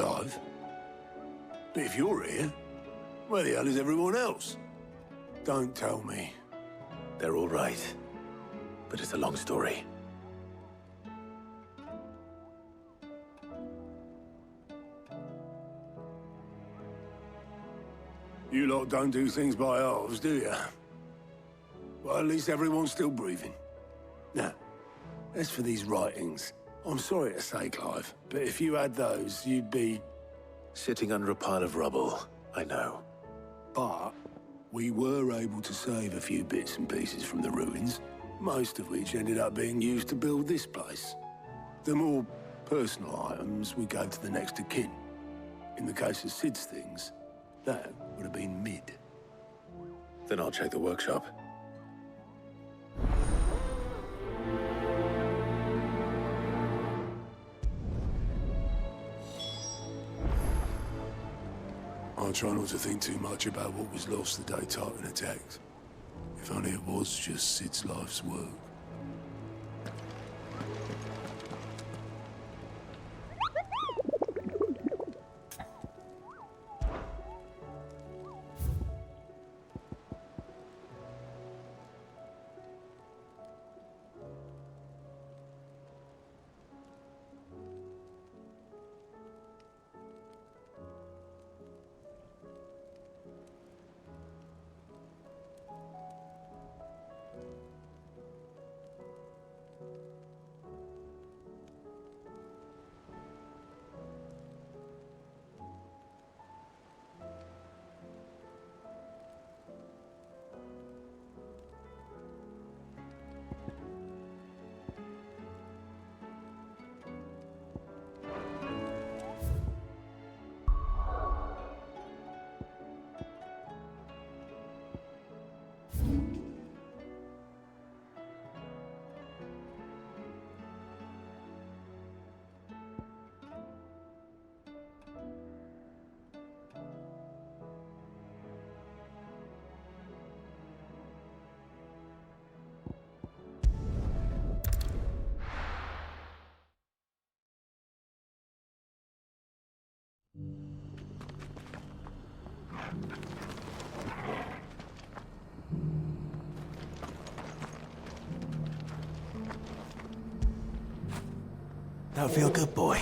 alive. But if you're here, where the hell is everyone else? Don't tell me. They're all right. But it's a long story. You lot don't do things by halves, do you? Well, at least everyone's still breathing. Now, as for these writings, I'm sorry to say, Clive, but if you had those, you'd be... Sitting under a pile of rubble, I know. But we were able to save a few bits and pieces from the ruins, most of which ended up being used to build this place. The more personal items we gave to the next of kin. In the case of Sid's things, that would have been mid. Then I'll check the workshop. I try not to think too much about what was lost the day Tartan attacked. If only it was just Sid's life's work. That'll feel good, boy.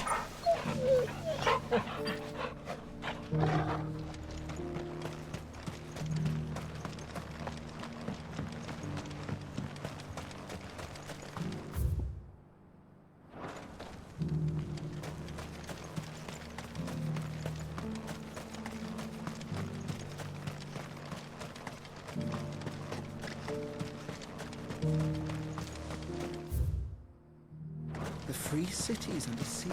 The free cities under siege.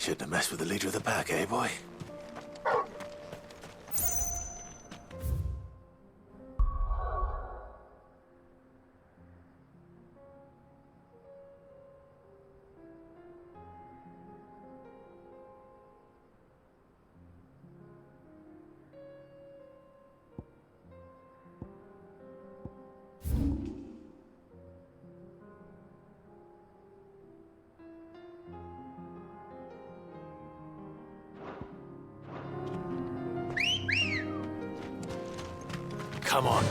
Shouldn't have messed with the leader of the pack, eh, boy? Come on.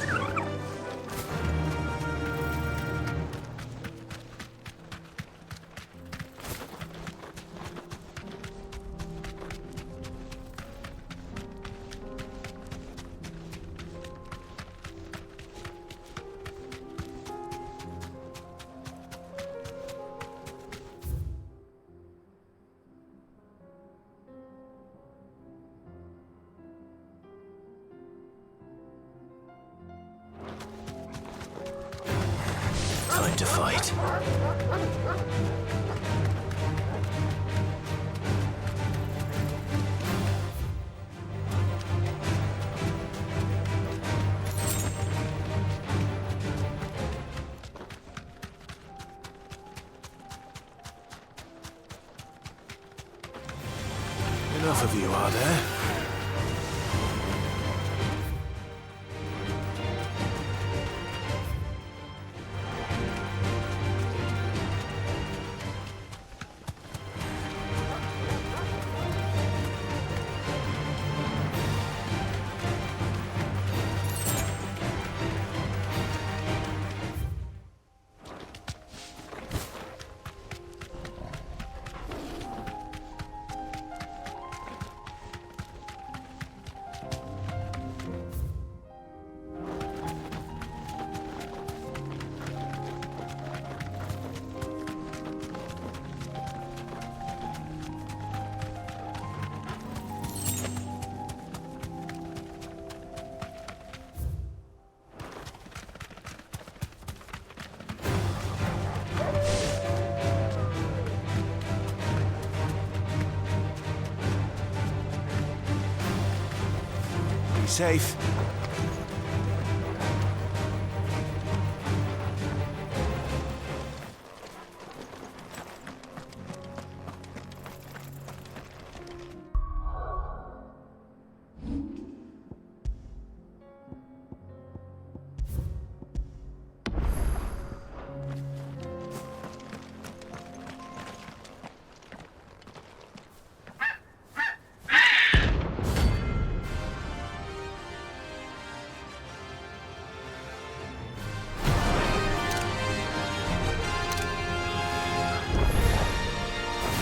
Time to fight. Enough of you, are there? Be safe.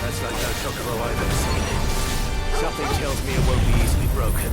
That's like no chocobo I've ever seen. Something tells me it won't be easily broken.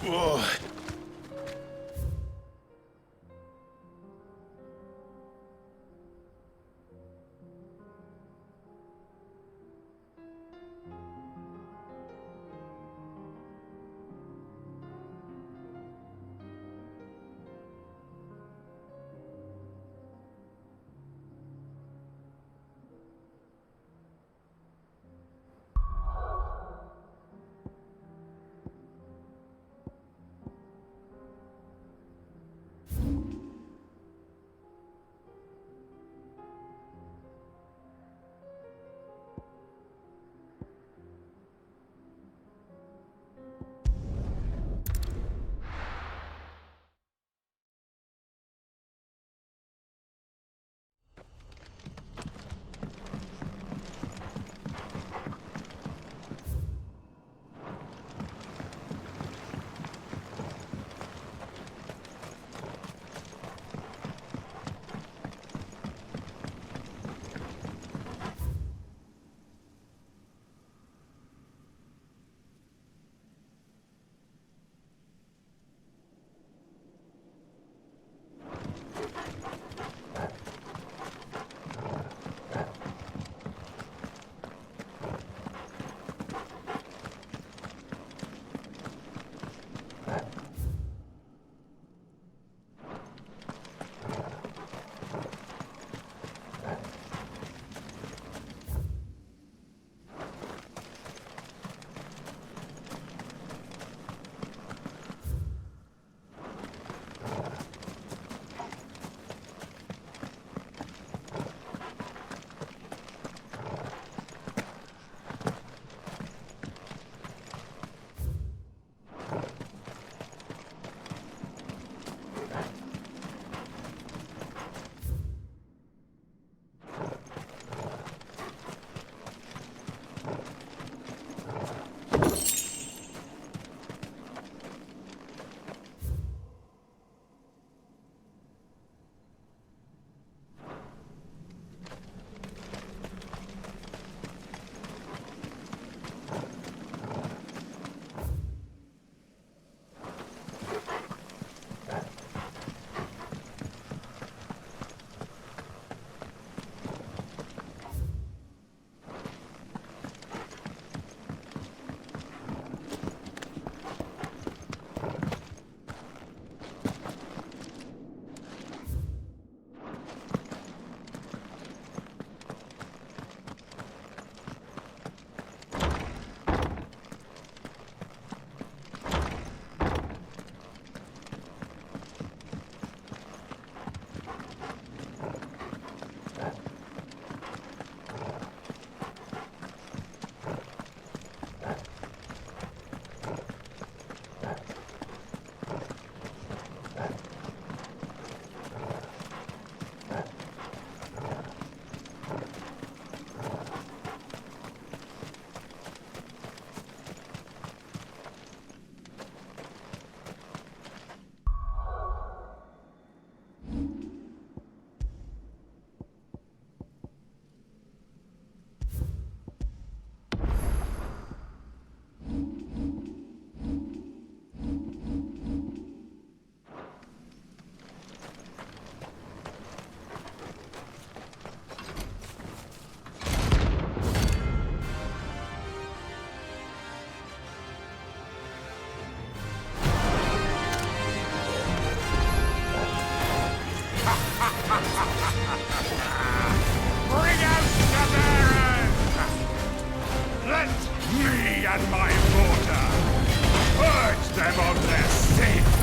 Whoa. and my daughter. Purge them of their sin.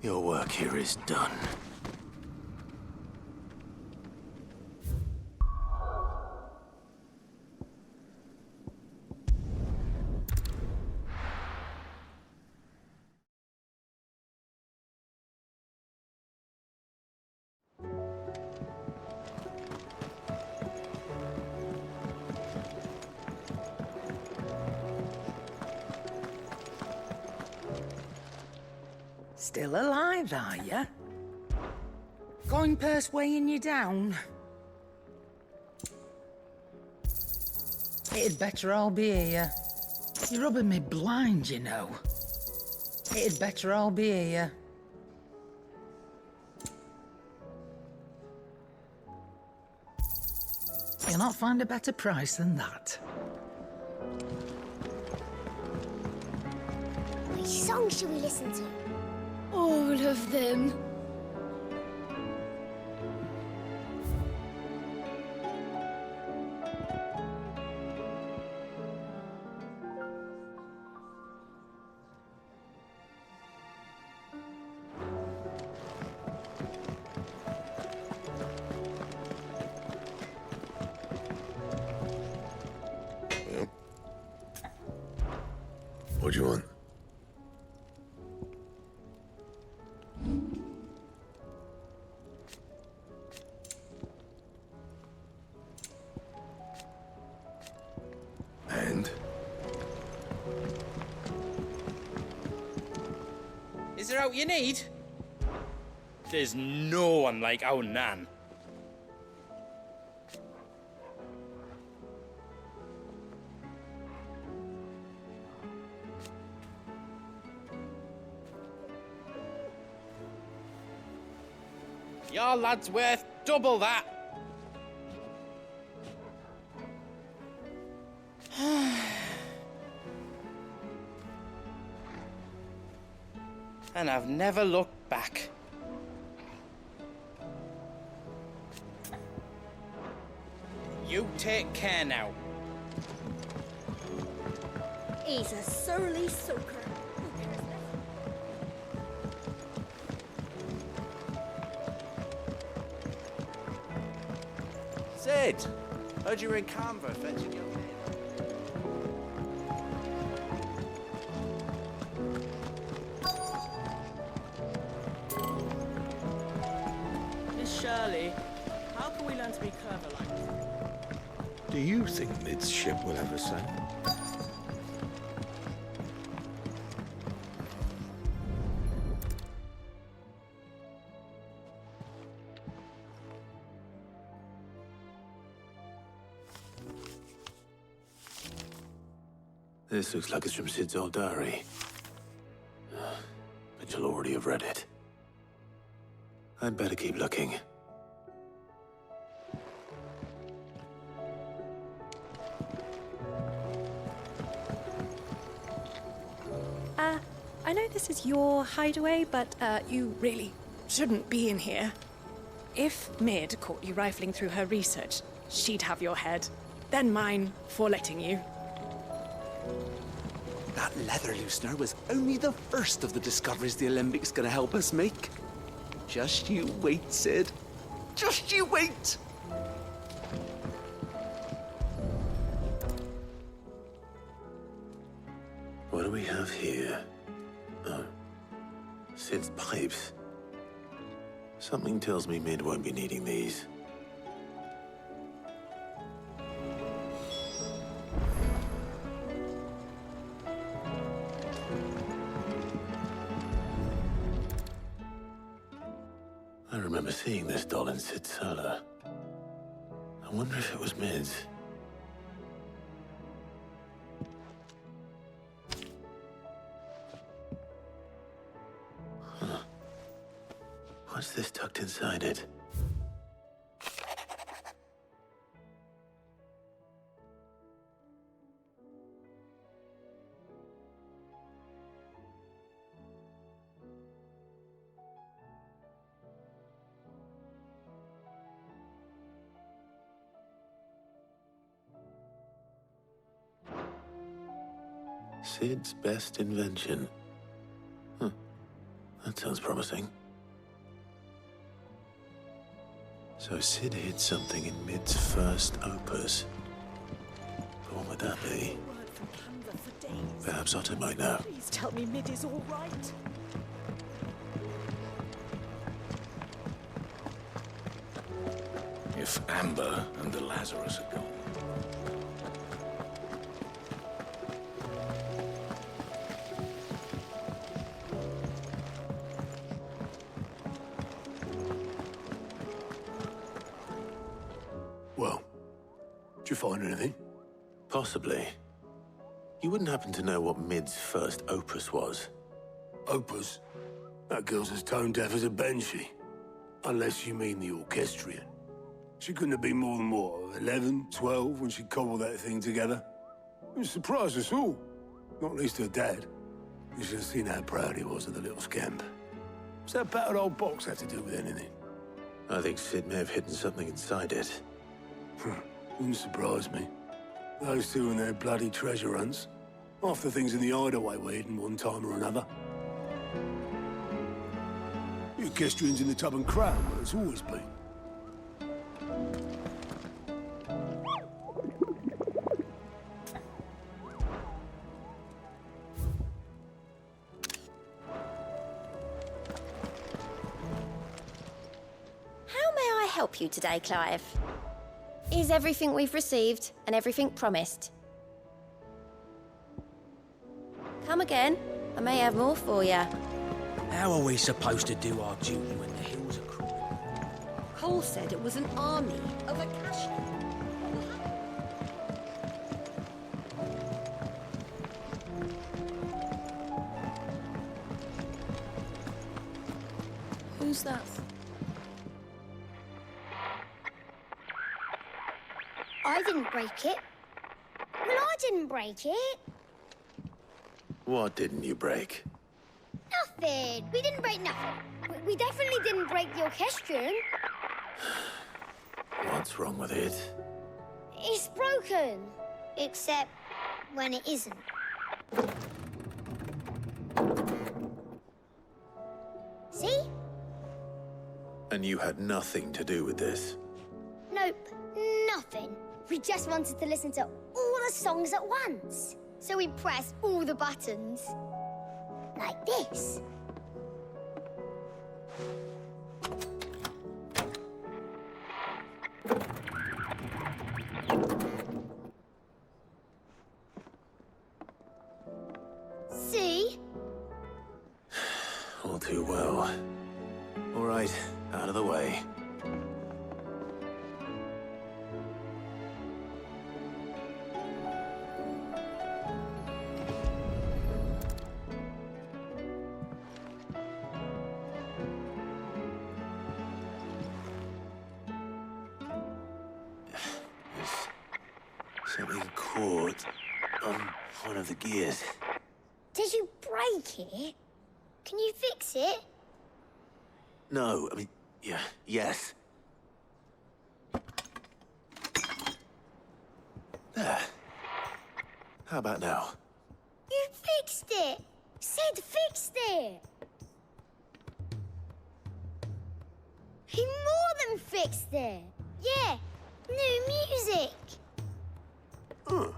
Your work here is done. Still alive, are you? Coin purse weighing you down? It'd better all be here. You're rubbing me blind, you know. It'd better all be here. You'll not find a better price than that. Which song should we listen to? All of them. What do you want? And? Is there out you need? There's no one like our Nan. Your lad's worth double that. And I've never looked back. You take care now. He's a surly soaker. Sid! Heard you were in Canberra fetching your men. Miss Shirley, how can we learn to be clever like this? Do you think Mid's ship will ever sail? This looks like it's from Sid's old diary. But you'll already have read it. I'd better keep looking. I know this is your hideaway, but you really shouldn't be in here. If Mid caught you rifling through her research, she'd have your head. Then mine for letting you. That leather loosener was only the first of the discoveries the Olympic's gonna help us make. Just you wait, Sid. Just you wait! What do we have here? Oh. Sid's pipes. Something tells me Mid won't be needing these. I remember seeing this doll in Sid's cellar. I wonder if it was Mid's. Huh. What's this tucked inside it? Sid's best invention. Huh. That sounds promising. So Sid hid something in Mid's first opus. But what would that be? Word from Canva for days. Perhaps Otto might know. Please tell me Mid is all right. If Amber and the Lazarus are gone. Well, did you find anything? Possibly. You wouldn't happen to know what Mid's first opus was? Opus? That girl's as tone deaf as a banshee. Unless you mean the orchestrion. She couldn't have been more than, what, 11, 12 when she cobbled that thing together? It surprised us all. Not least her dad. You should have seen how proud he was of the little scamp. What's that battered old box have to do with anything? I think Sid may have hidden something inside it. Wouldn't surprise me. Those two and their bloody treasure hunts. Half the things in the hideaway were hidden one time or another. The orchestrion's in the tub and crown, where it's always been. How may I help you today, Clive? Is everything we've received and everything promised? Come again. I may have more for you. How are we supposed to do our duty when the hills are crumbling? Cole said it was an army of Akasha. Who's that? I didn't break it. Well, I didn't break it. What didn't you break? Nothing. We didn't break nothing. We definitely didn't break the orchestrion. What's wrong with it? It's broken. Except when it isn't. See? And you had nothing to do with this? Nope, nothing. We just wanted to listen to all the songs at once. So we pressed all the buttons. Like this. See? All too well. All right, out of the way. Something caught on one of the gears. Did you break it? Can you fix it? No, I mean, yes. There. How about now? You fixed it! Sid fixed it! He more than fixed it! Yeah, new music! Huh.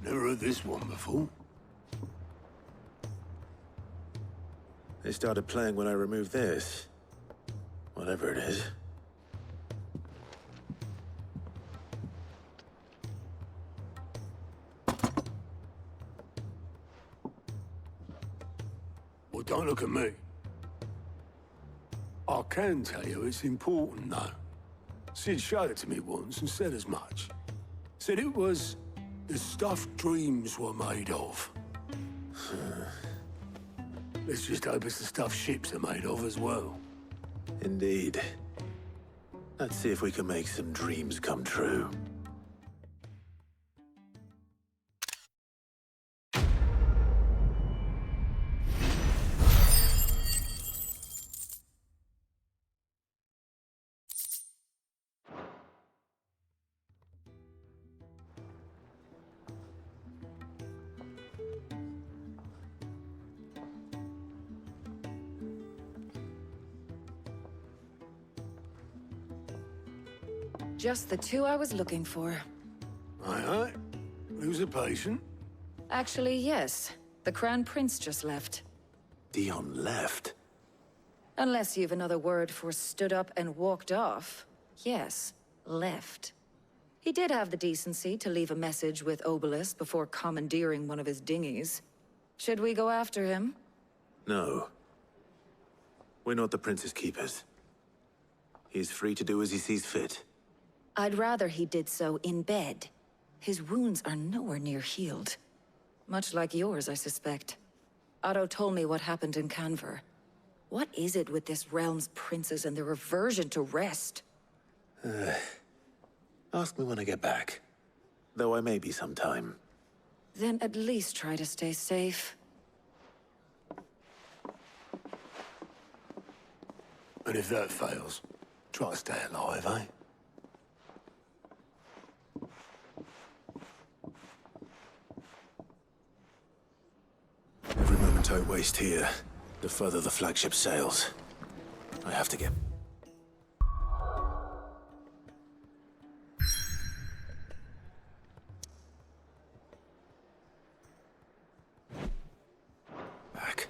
Never heard this one before. They started playing when I removed this. Whatever it is. Well, don't look at me. I can tell you it's important, though. Sid showed it to me once and said as much. Said it was the stuff dreams were made of. Let's just hope it's the stuff ships are made of as well. Indeed. Let's see if we can make some dreams come true. Just the two I was looking for. Aye. Who's a patient? Actually, yes. The Crown Prince just left. Dion left? Unless you've another word for stood up and walked off. Yes, left. He did have the decency to leave a message with Obelisk before commandeering one of his dinghies. Should we go after him? No. We're not the Prince's keepers. He's free to do as he sees fit. I'd rather he did so in bed. His wounds are nowhere near healed. Much like yours, I suspect. Otto told me what happened in Canver. What is it with this realm's princes and their aversion to rest? Ask me when I get back. Though I may be some time. Then at least try to stay safe. And if that fails, try to stay alive, eh? Every moment I waste here, the further the flagship sails. I have to get... back.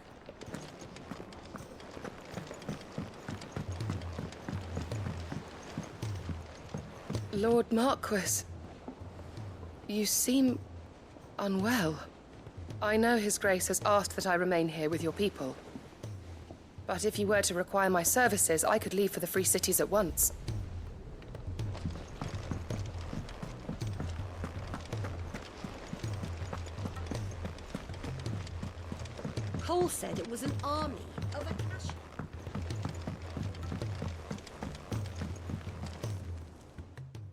Lord Marquis, you seem unwell. I know His Grace has asked that I remain here with your people. But if you were to require my services, I could leave for the Free Cities at once. Cole said it was an army of Akasha.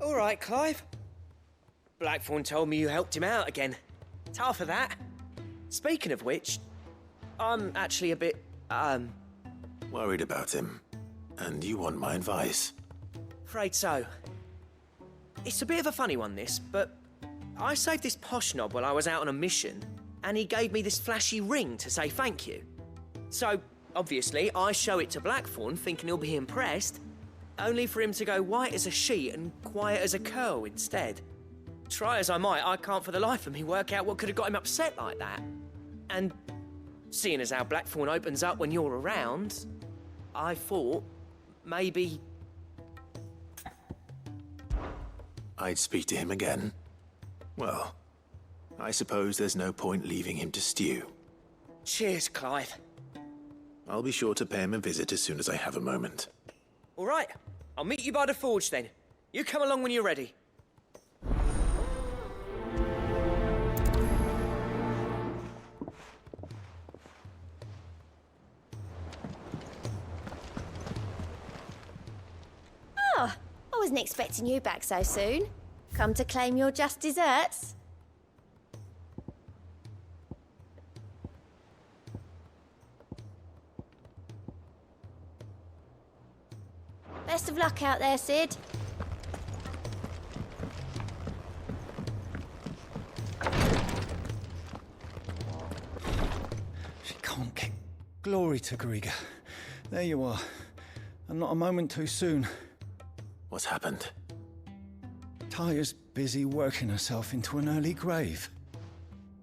All right, Clive. Blackthorn told me you helped him out again. Tough for that. Speaking of which, I'm actually a bit, worried about him. And you want my advice? afraid so. It's a bit of a funny one, this, but I saved this posh knob while I was out on a mission, and he gave me this flashy ring to say thank you. So, obviously, I show it to Blackthorn, thinking he'll be impressed, only for him to go white as a sheet and quiet as a curl instead. Try as I might, I can't for the life of me work out what could have got him upset like that. And seeing as how Blackthorn opens up when you're around, I thought maybe... I'd speak to him again. Well, I suppose there's no point leaving him to stew. Cheers, Clive. I'll be sure to pay him a visit as soon as I have a moment. All right, I'll meet you by the forge then. You come along when you're ready. Oh, I wasn't expecting you back so soon. Come to claim your just desserts? Best of luck out there, Sid. She can't kick. Glory to Griga. There you are. And not a moment too soon. What's happened? Taya's busy working herself into an early grave.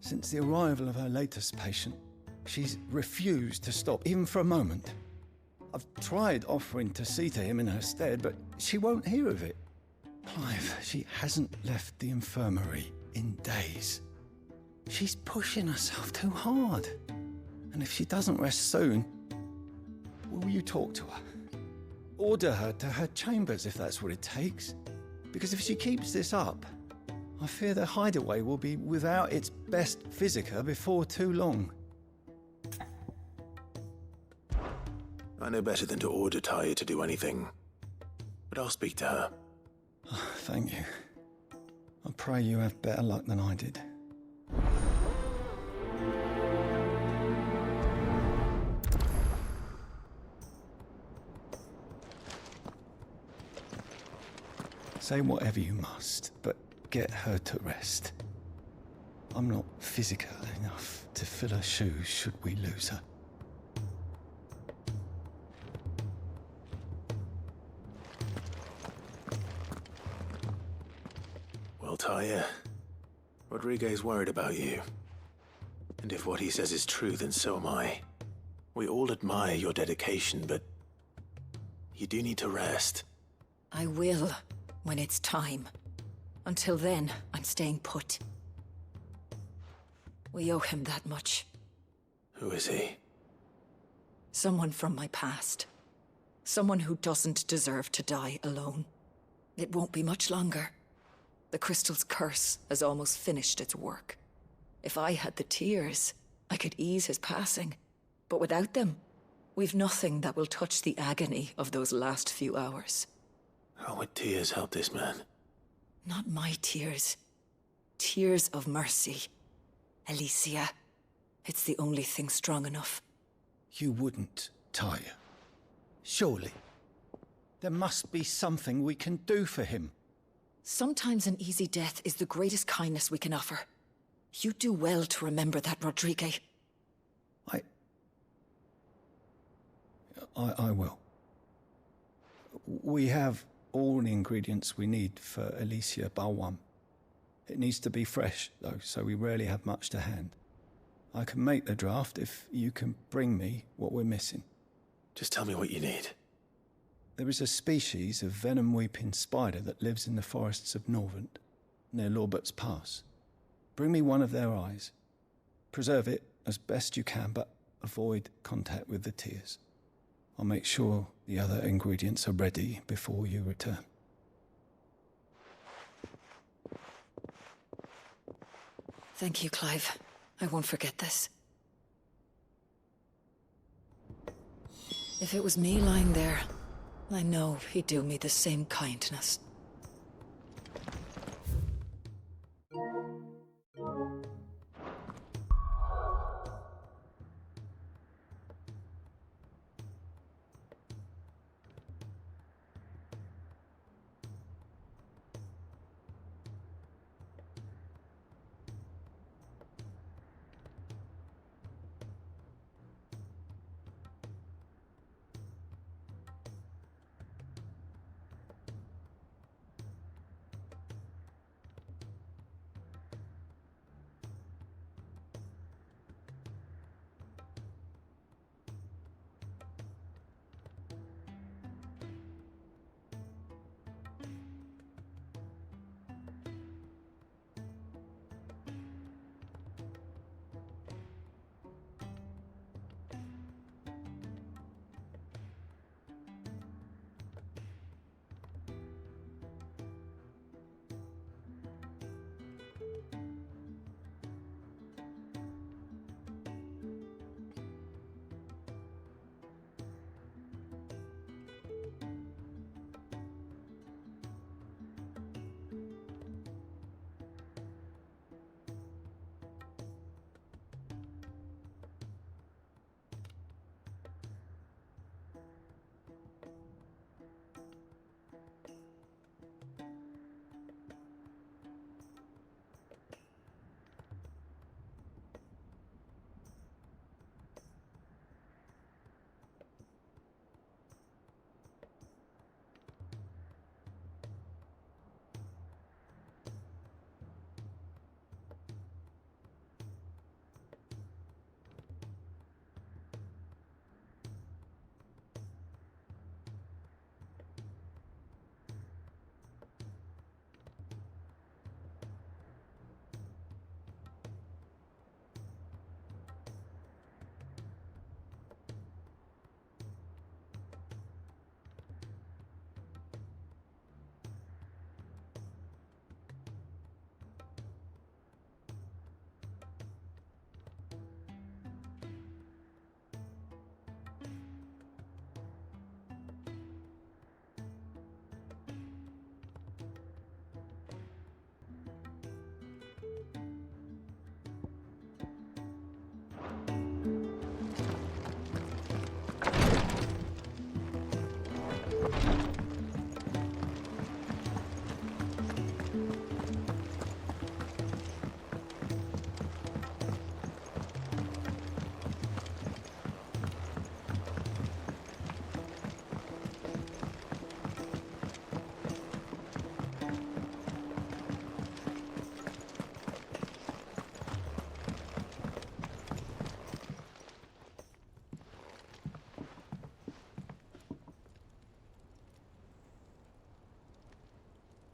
Since the arrival of her latest patient, she's refused to stop, even for a moment. I've tried offering to see to him in her stead, but she won't hear of it. Clive, she hasn't left the infirmary in days. She's pushing herself too hard. And if she doesn't rest soon, will you talk to her? Order her to her chambers if that's what it takes. Because if she keeps this up, I fear the hideaway will be without its best physica before too long. I know better than to order Taya to do anything. But I'll speak to her. Thank you. I pray you have better luck than I did. Say whatever you must, but get her to rest. I'm not physical enough to fill her shoes should we lose her. Talia. Rodriguez worried about you. And if what he says is true, then so am I. We all admire your dedication, but you do need to rest. I will, when it's time. Until then, I'm staying put. We owe him that much. Who is he? Someone from my past. Someone who doesn't deserve to die alone. It won't be much longer. The crystal's curse has almost finished its work. If I had the tears, I could ease his passing. But without them, we've nothing that will touch the agony of those last few hours. How would tears help this man? Not my tears. Tears of mercy. Alicia. It's the only thing strong enough. You wouldn't, Talia. Surely. There must be something we can do for him. Sometimes an easy death is the greatest kindness we can offer. You do well to remember that, Rodrigue. I will. We have all the ingredients we need for Alicia Balwam. It needs to be fresh, though, so we rarely have much to hand. I can make the draft if you can bring me what we're missing. Just tell me what you need. There is a species of venom-weeping spider that lives in the forests of Norvent, near Lorbert's Pass. Bring me one of their eyes. Preserve it as best you can, but avoid contact with the tears. I'll make sure the other ingredients are ready before you return. Thank you, Clive. I won't forget this. If it was me lying there, I know he'd do me the same kindness.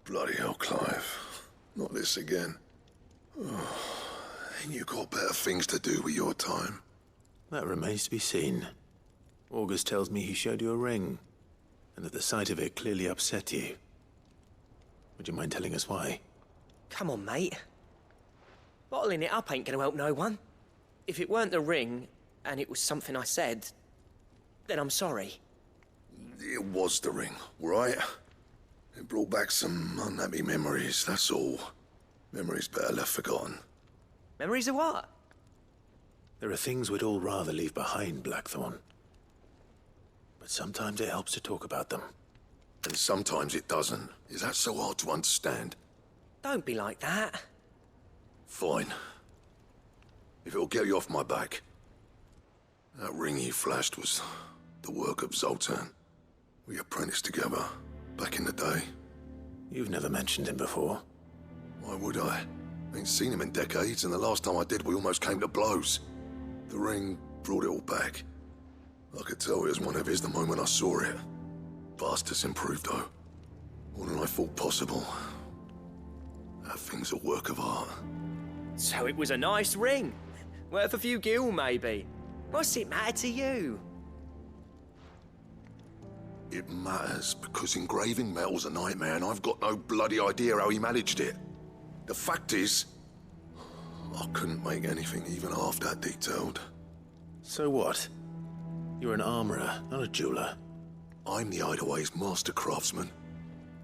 Bloody hell, Clive. Not this again. Oh, ain't you got better things to do with your time? That remains to be seen. August tells me he showed you a ring, and that the sight of it clearly upset you. Would you mind telling us why? Come on, mate. Bottling it up ain't gonna help no one. If it weren't the ring, and it was something I said, then I'm sorry. It was the ring, right? It brought back some unhappy memories, that's all. Memories better left forgotten. Memories of what? There are things we'd all rather leave behind, Blackthorn. But sometimes it helps to talk about them. And sometimes it doesn't. Is that so hard to understand? Don't be like that. Fine. If it'll get you off my back. That ring you flashed was the work of Zoltan. We apprenticed together, back in the day. You've never mentioned him before. Why would I? Ain't seen him in decades, and the last time I did, we almost came to blows. The ring brought it all back. I could tell it was one of his the moment I saw it. Bastard's improved, though. More than I thought possible. That thing's a work of art. So it was a nice ring. Worth a few gil, maybe. What's it matter to you? It matters because engraving metal's a nightmare, and I've got no bloody idea how he managed it. The fact is, I couldn't make anything even half that detailed. So what? You're an armorer, not a jeweler. I'm the Hideaway's master craftsman.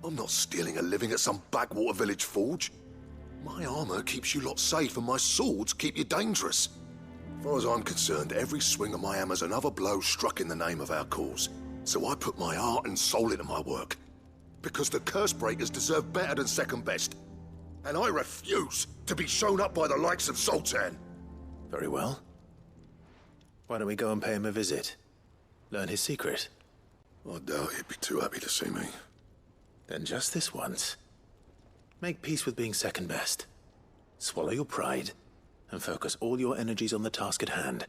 I'm not stealing a living at some backwater village forge. My armor keeps you lot safe, and my swords keep you dangerous. As far as I'm concerned, every swing of my hammer's another blow struck in the name of our cause. So I put my heart and soul into my work. Because the curse breakers deserve better than second best. And I refuse to be shown up by the likes of Zoltan. Very well. Why don't we go and pay him a visit? Learn his secret. I doubt he'd be too happy to see me. Then just this once. Make peace with being second best. Swallow your pride, and focus all your energies on the task at hand.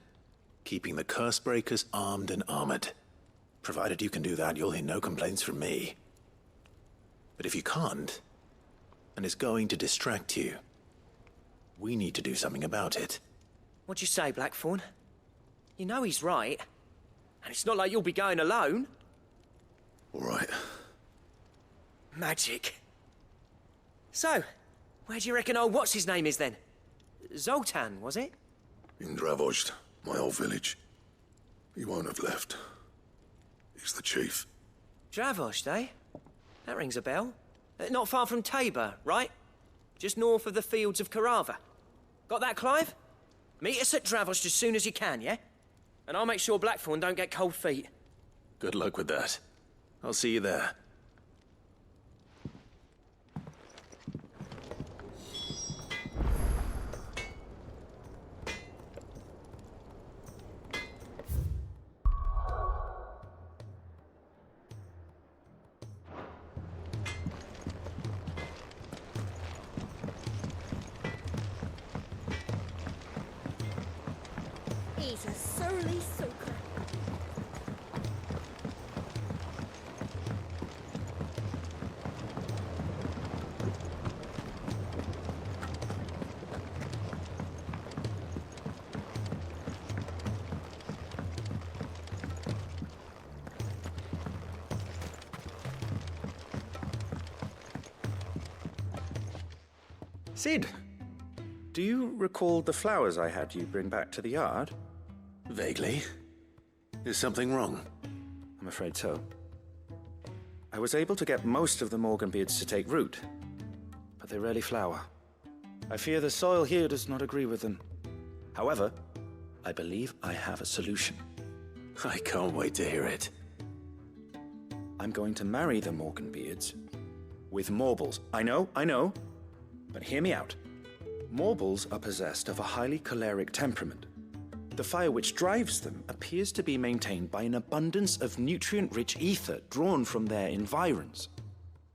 Keeping the curse breakers armed and armored. Provided you can do that, you'll hear no complaints from me. But if you can't, and it's going to distract you, we need to do something about it. What'd you say, Blackthorn? You know he's right. And it's not like you'll be going alone. All right. Magic. So, where do you reckon old what's-his-name is then? Zoltan, was it? In Dravozd, my old village. He won't have left. He's the chief. Dravozd, eh? That rings a bell. Not far from Tabor, right? Just north of the fields of Carava. Got that, Clive? Meet us at Dravozd as soon as you can, yeah? And I'll make sure Blackthorn don't get cold feet. Good luck with that. I'll see you there. He's a surly soaker. Sid, do you recall the flowers I had you bring back to the yard? Vaguely. Is something wrong? I'm afraid so. I was able to get most of the Morganbeards to take root, but they rarely flower. I fear the soil here does not agree with them. However, I believe I have a solution. I can't wait to hear it. I'm going to marry the Morganbeards with Morbles. I know, but hear me out. Morbles are possessed of a highly choleric temperament. The fire which drives them appears to be maintained by an abundance of nutrient-rich ether drawn from their environs.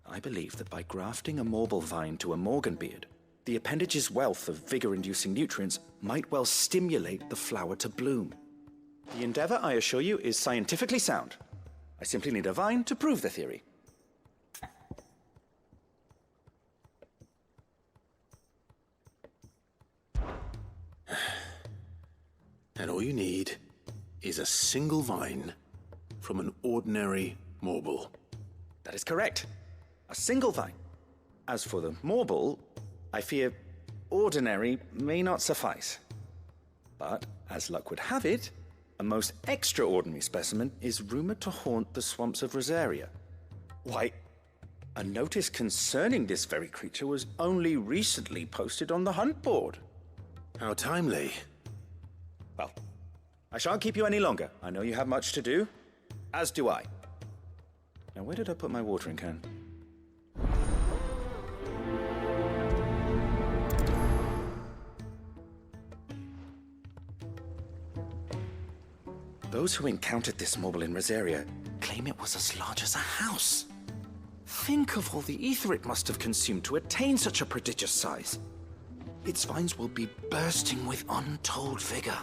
I believe that by grafting a Morble vine to a Morganbeard, the appendage's wealth of vigor-inducing nutrients might well stimulate the flower to bloom. The endeavor, I assure you, is scientifically sound. I simply need a vine to prove the theory. is a single vine from an ordinary Morble. That is correct. A single vine. As for the Morble, I fear ordinary may not suffice. But, as luck would have it, a most extraordinary specimen is rumored to haunt the swamps of Rosaria. Why, a notice concerning this very creature was only recently posted on the hunt board. How timely. Well, I shan't keep you any longer. I know you have much to do, as do I. Now, where did I put my watering can? Those who encountered this Morble in Rosaria claim it was as large as a house. Think of all the ether it must have consumed to attain such a prodigious size. Its vines will be bursting with untold vigor.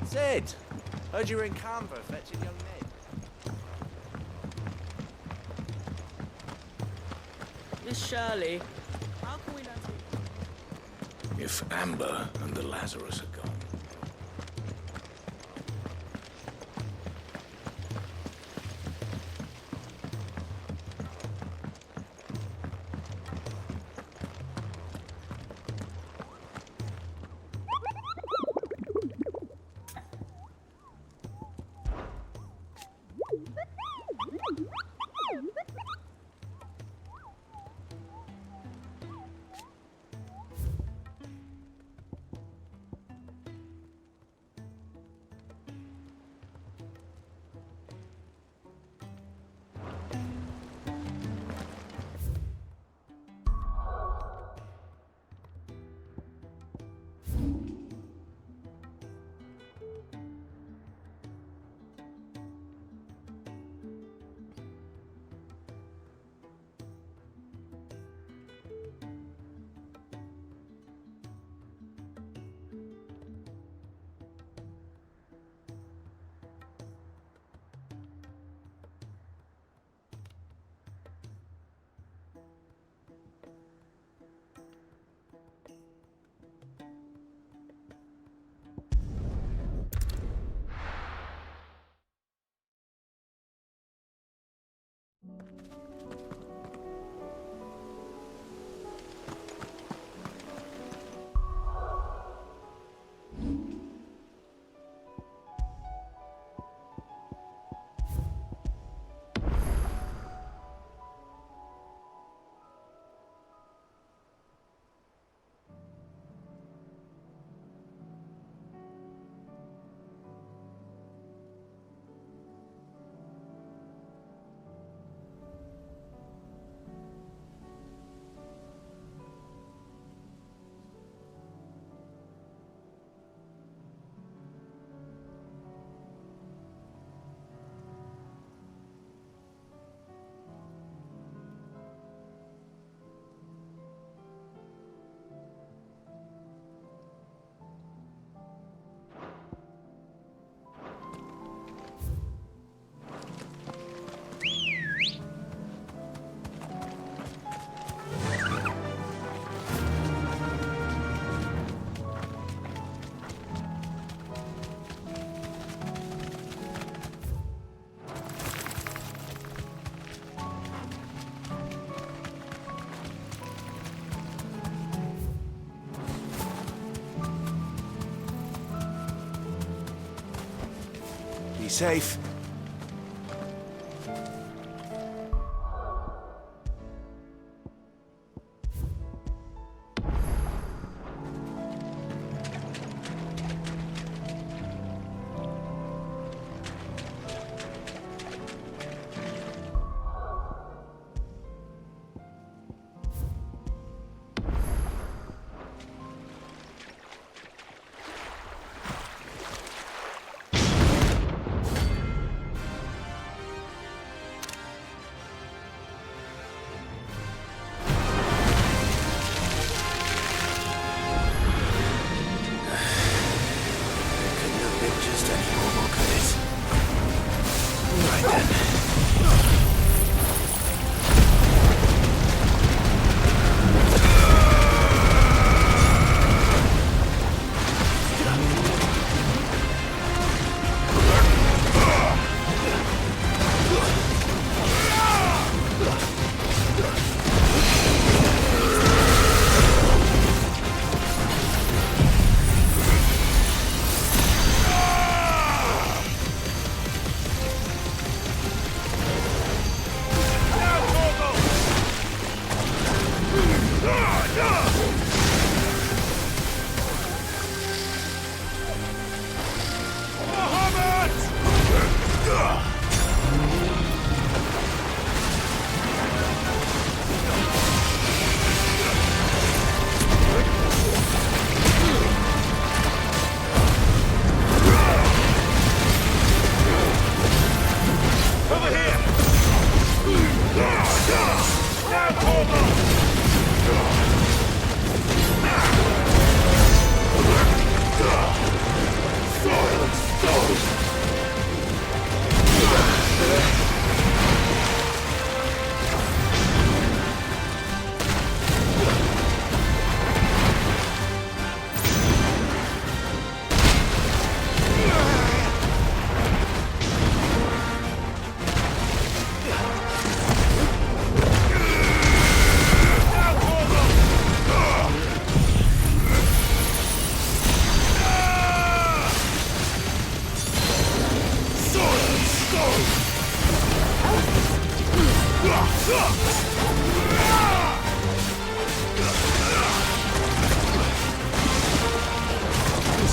Sid! Heard you were in Canva fetching young Ned. Miss Shirley, how can we learn to... If Amber and the Lazarus are gone. Be safe.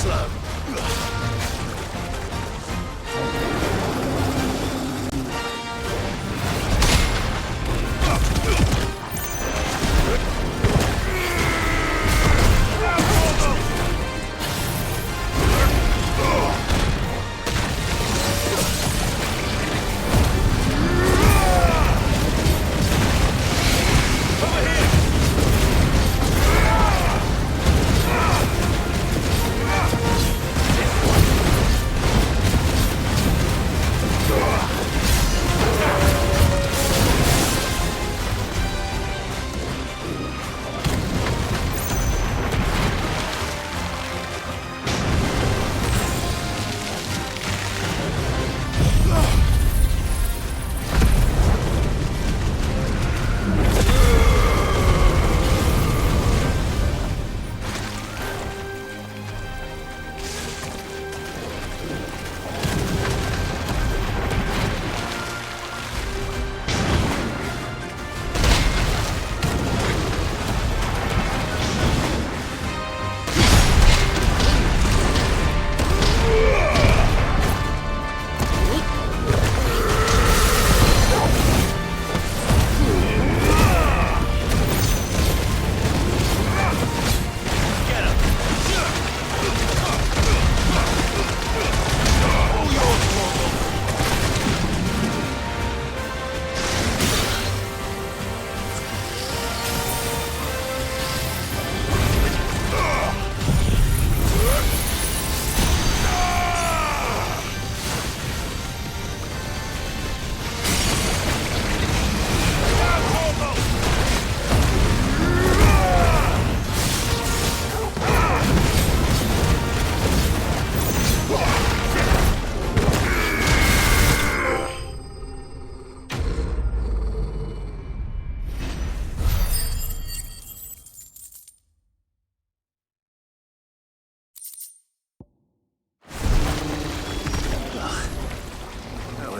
slow.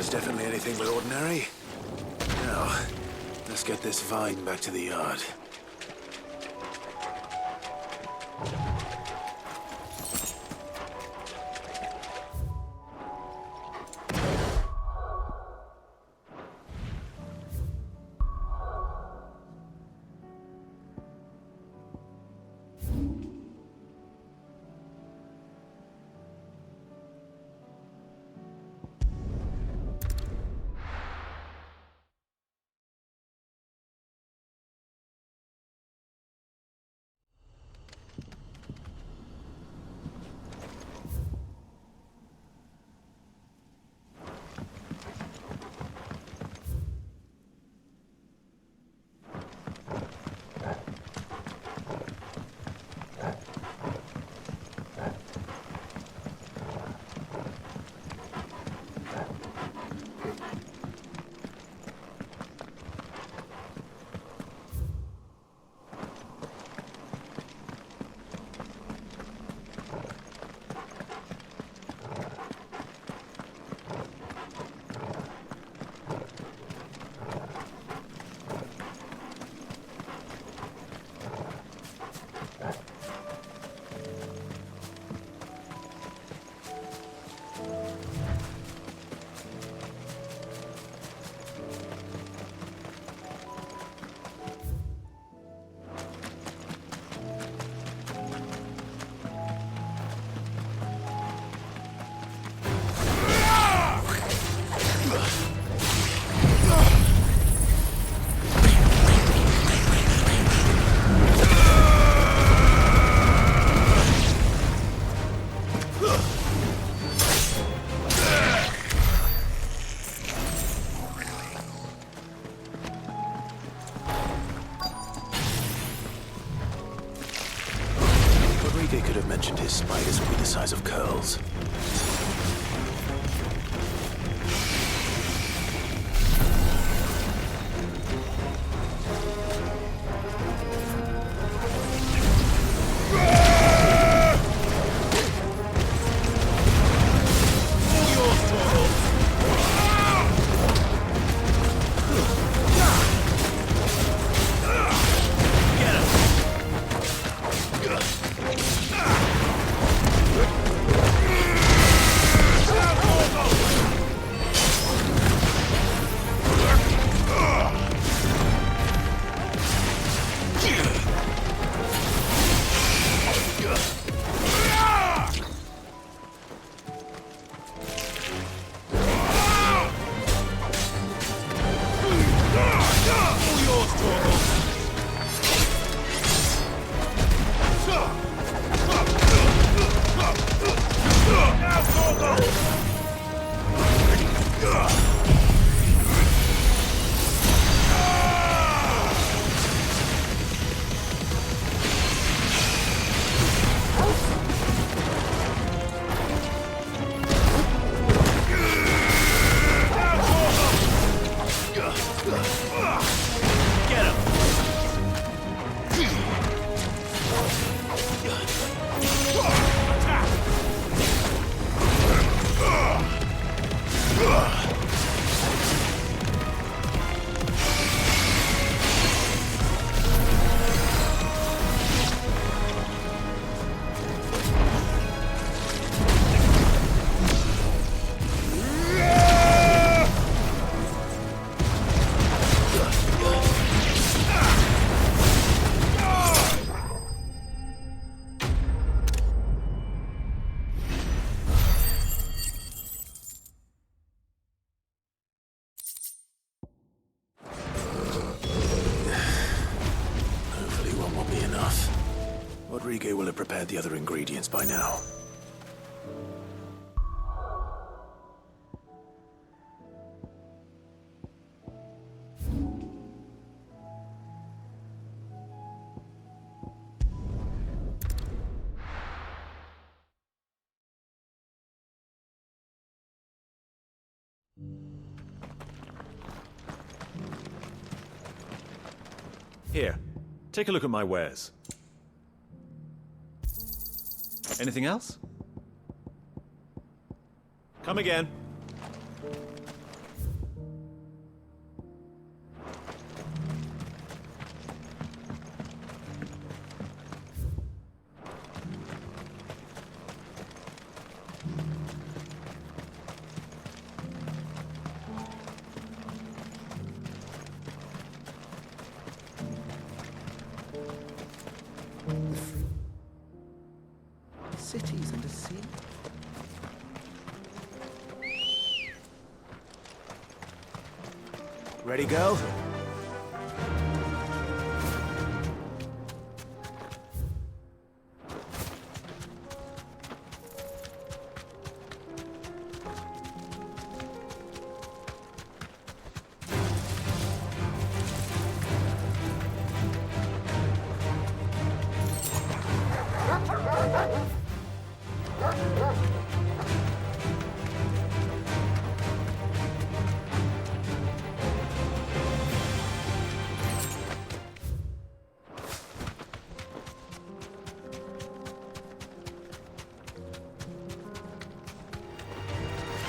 Definitely anything but ordinary. Now, let's get this vine back to the yard. Mentioned his spiders would be the size of curls. Get him! prepared the other ingredients by now. Here, take a look at my wares. Anything else? Come again. Cities and a sea. Ready, girl?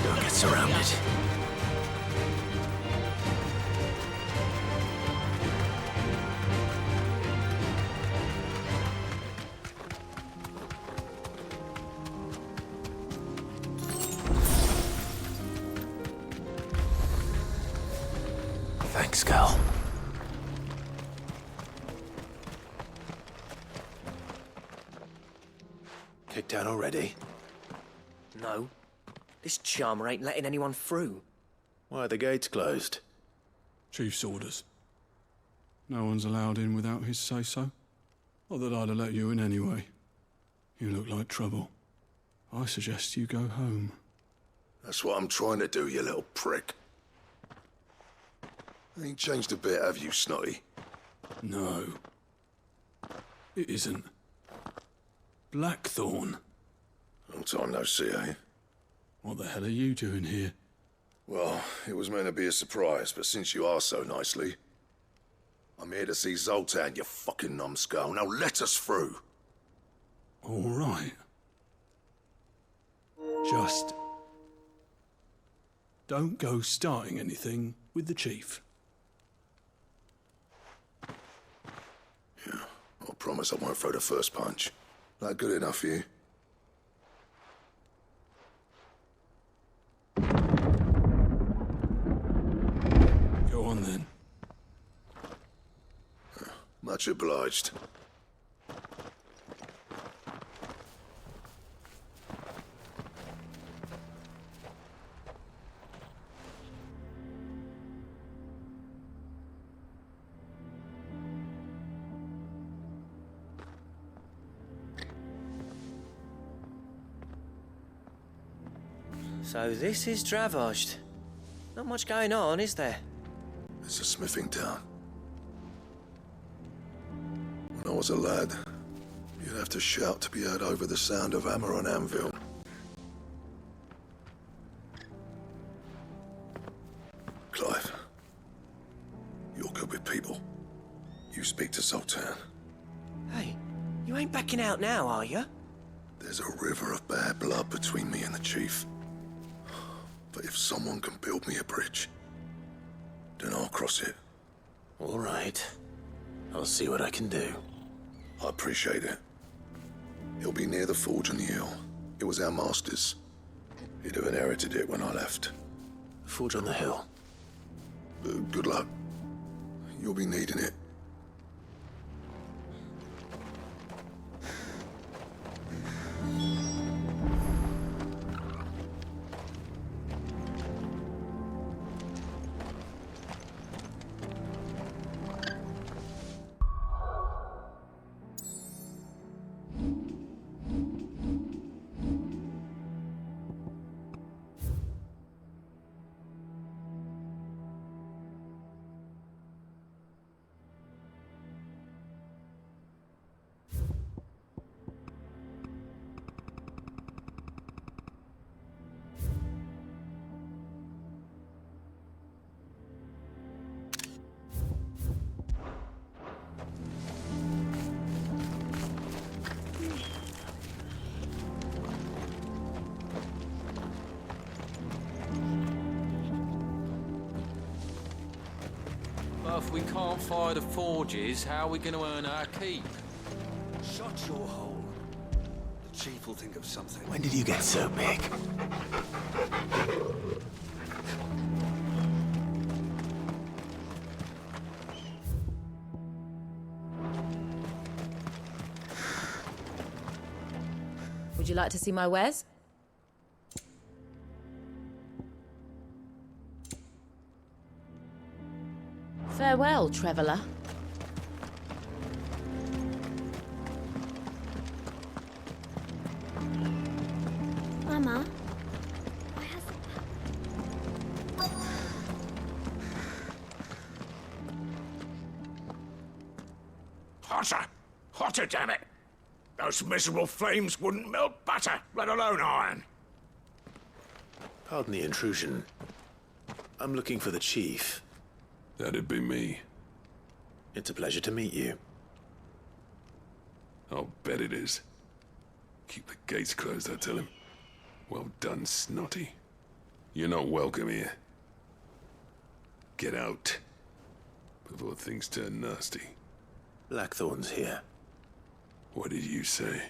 Don't get surrounded. Thanks, Cal. Kicked out already? No. This charmer ain't letting anyone through. Why are the gates closed? Chief's orders. No one's allowed in without his say-so. Not that I'd have let you in anyway. You look like trouble. I suggest you go home. That's what I'm trying to do, you little prick. Ain't changed a bit, have you, Snotty? No. It isn't. Blackthorn. Long time no see, eh? What the hell are you doing here? Well, it was meant to be a surprise, but since you are so nicely, I'm here to see Zoltan, you fucking numbskull. Now let us through. All right. Just don't go starting anything with the chief. Yeah, I promise I won't throw the first punch. That good enough for you? Go on then. Much obliged. So this is Dravaged. Not much going on, is there? It's a smithing town. When I was a lad, you'd have to shout to be heard over the sound of hammer on anvil. Clive, you're good with people. You speak to Zoltan. Hey, you ain't backing out now, are you? There's a river of bad blood between me and the chief. But if someone can build me a bridge, then I'll cross it. All right. I'll see what I can do. I appreciate it. It'll be near the forge on the hill. It was our master's. He'd have inherited it when I left. Forge on the hill. Good luck. You'll be needing it. But if we can't fire the forges, how are we going to earn our keep? Shut your hole. The chief will think of something. When did you get so big? Would you like to see my wares? Farewell, traveller. Mama, Hotter! Hotter, damn it! Those miserable flames wouldn't melt butter, let alone iron. Pardon the intrusion. I'm looking for the chief. That'd be me. It's a pleasure to meet you. I'll bet it is. Keep the gates closed, I tell him. Well done, Snotty. You're not welcome here. Get out. Before things turn nasty. Blackthorn's here. What did you say?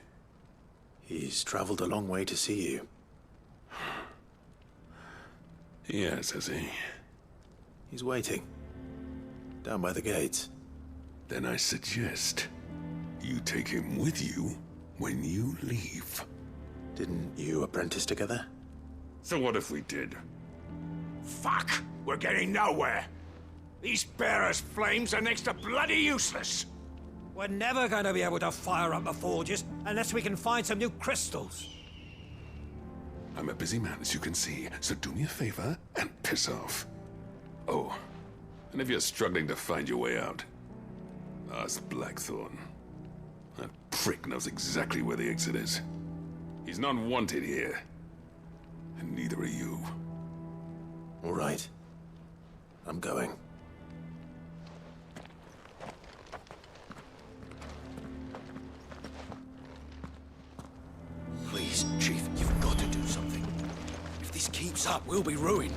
He's traveled a long way to see you. Yes, has he? He's waiting. Down by the gates. Then I suggest you take him with you when you leave. Didn't you apprentice together? So what if we did? Fuck! We're getting nowhere! These bearers' flames are next to bloody useless! We're never going to be able to fire up the forges unless we can find some new crystals. I'm a busy man, as you can see, so do me a favor and piss off. Oh, and if you're struggling to find your way out, ask Blackthorn. That prick knows exactly where the exit is. He's not wanted here. And neither are you. All right. I'm going. Please, Chief, you've got to do something. If this keeps up, we'll be ruined.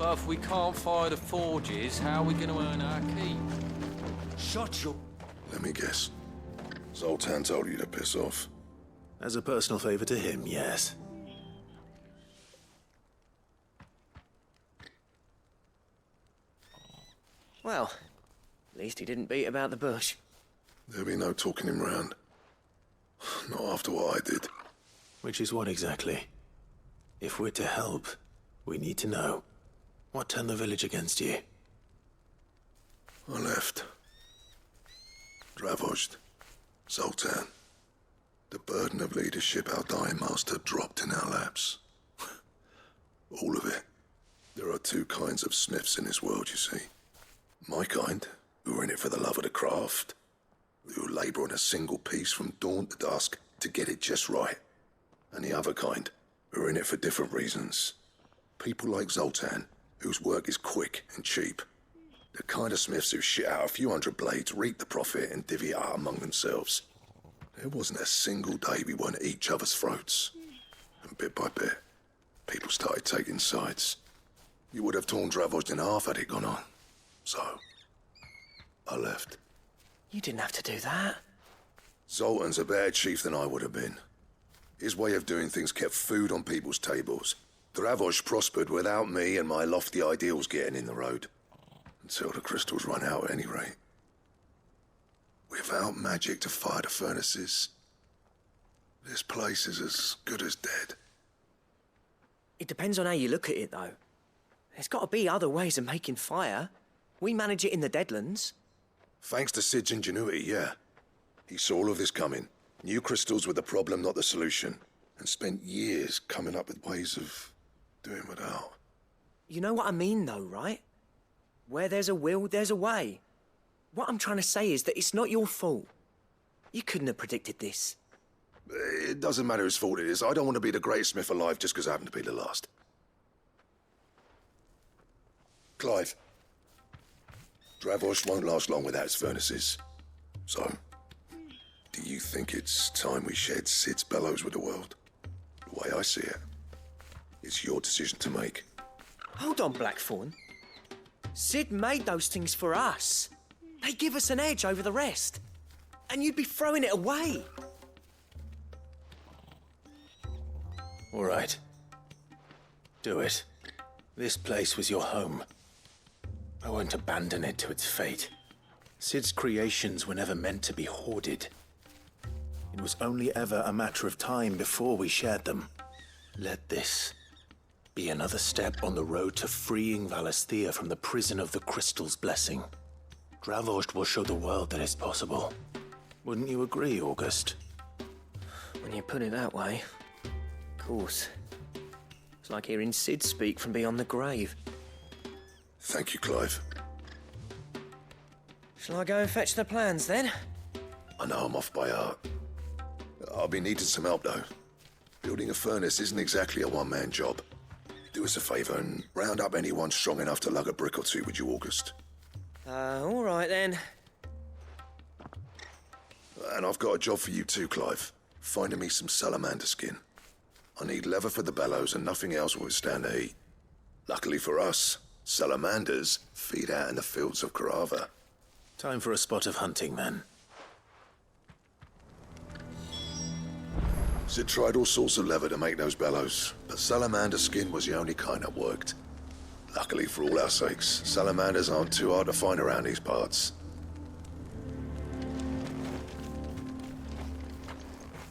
But if we can't fire the forges, how are we going to earn our keep? Shut your... Let me guess. Zoltan told you to piss off. As a personal favor to him, yes. Well, at least he didn't beat about the bush. There'll be no talking him round. Not after what I did. Which is what exactly? If we're to help, we need to know. What turned the village against you? I left. Dravozd. Zoltan. The burden of leadership our dying master dropped in our laps. All of it. There are two kinds of smiths in this world, you see. My kind, who are in it for the love of the craft, who labour on a single piece from dawn to dusk to get it just right. And the other kind, who are in it for different reasons. People like Zoltan, whose work is quick and cheap. The kind of smiths who shit out a few hundred blades, reap the profit, and divvy it out among themselves. There wasn't a single day we weren't at each other's throats. And bit by bit, people started taking sides. You would have torn Dravozd in half had it gone on. So, I left. You didn't have to do that. Zoltan's a better chief than I would have been. His way of doing things kept food on people's tables. Dravozd prospered without me and my lofty ideals getting in the road. Until the crystals run out at any rate. Without magic to fire the furnaces, this place is as good as dead. It depends on how you look at it, though. There's got to be other ways of making fire. We manage it in the Deadlands. Thanks to Sid's ingenuity, yeah. He saw all of this coming. Knew crystals were the problem, not the solution. And spent years coming up with ways of doing without. You know what I mean, though, right? Where there's a will, there's a way. What I'm trying to say is that it's not your fault. You couldn't have predicted this. It doesn't matter whose fault it is. I don't want to be the greatest smith alive just because I happen to be the last. Clive. Dravozd won't last long without his furnaces. So, do you you think it's time we shared Sid's bellows with the world? The way I see it, it's your decision to make. Hold on, Blackthorn. Sid made those things for us. They give us an edge over the rest. And you'd be throwing it away. All right. Do it. This place was your home. I won't abandon it to its fate. Sid's creations were never meant to be hoarded. It was only ever a matter of time before we shared them. Let this be another step on the road to freeing Valisthea from the prison of the Crystal's blessing. Dravost will show the world that it's possible. Wouldn't you agree, August? When you put it that way, of course. It's like hearing Sid speak from beyond the grave. Thank you, Clive. Shall I go and fetch the plans, then? I know I'm off by heart. I'll be needing some help, though. Building a furnace isn't exactly a one-man job. Do us a favour and round up anyone strong enough to lug a brick or two, would you, August? All right, then. And I've got a job for you too, Clive. Finding me some salamander skin. I need leather for the bellows and nothing else will withstand the heat. Luckily for us, salamanders feed out in the fields of Carava. Time for a spot of hunting, then. Sid tried all sorts of leather to make those bellows, but salamander skin was the only kind that worked. Luckily for all our sakes, salamanders aren't too hard to find around these parts.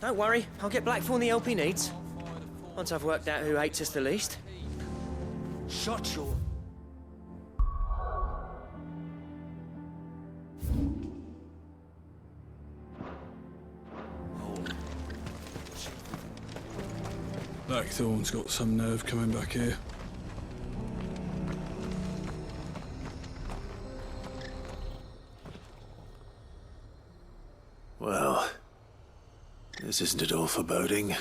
Don't worry, I'll get Blackthorn the help he needs. Once I've worked out who hates us the least. Shut your... Blackthorn's got some nerve coming back here. Well, this isn't at all foreboding.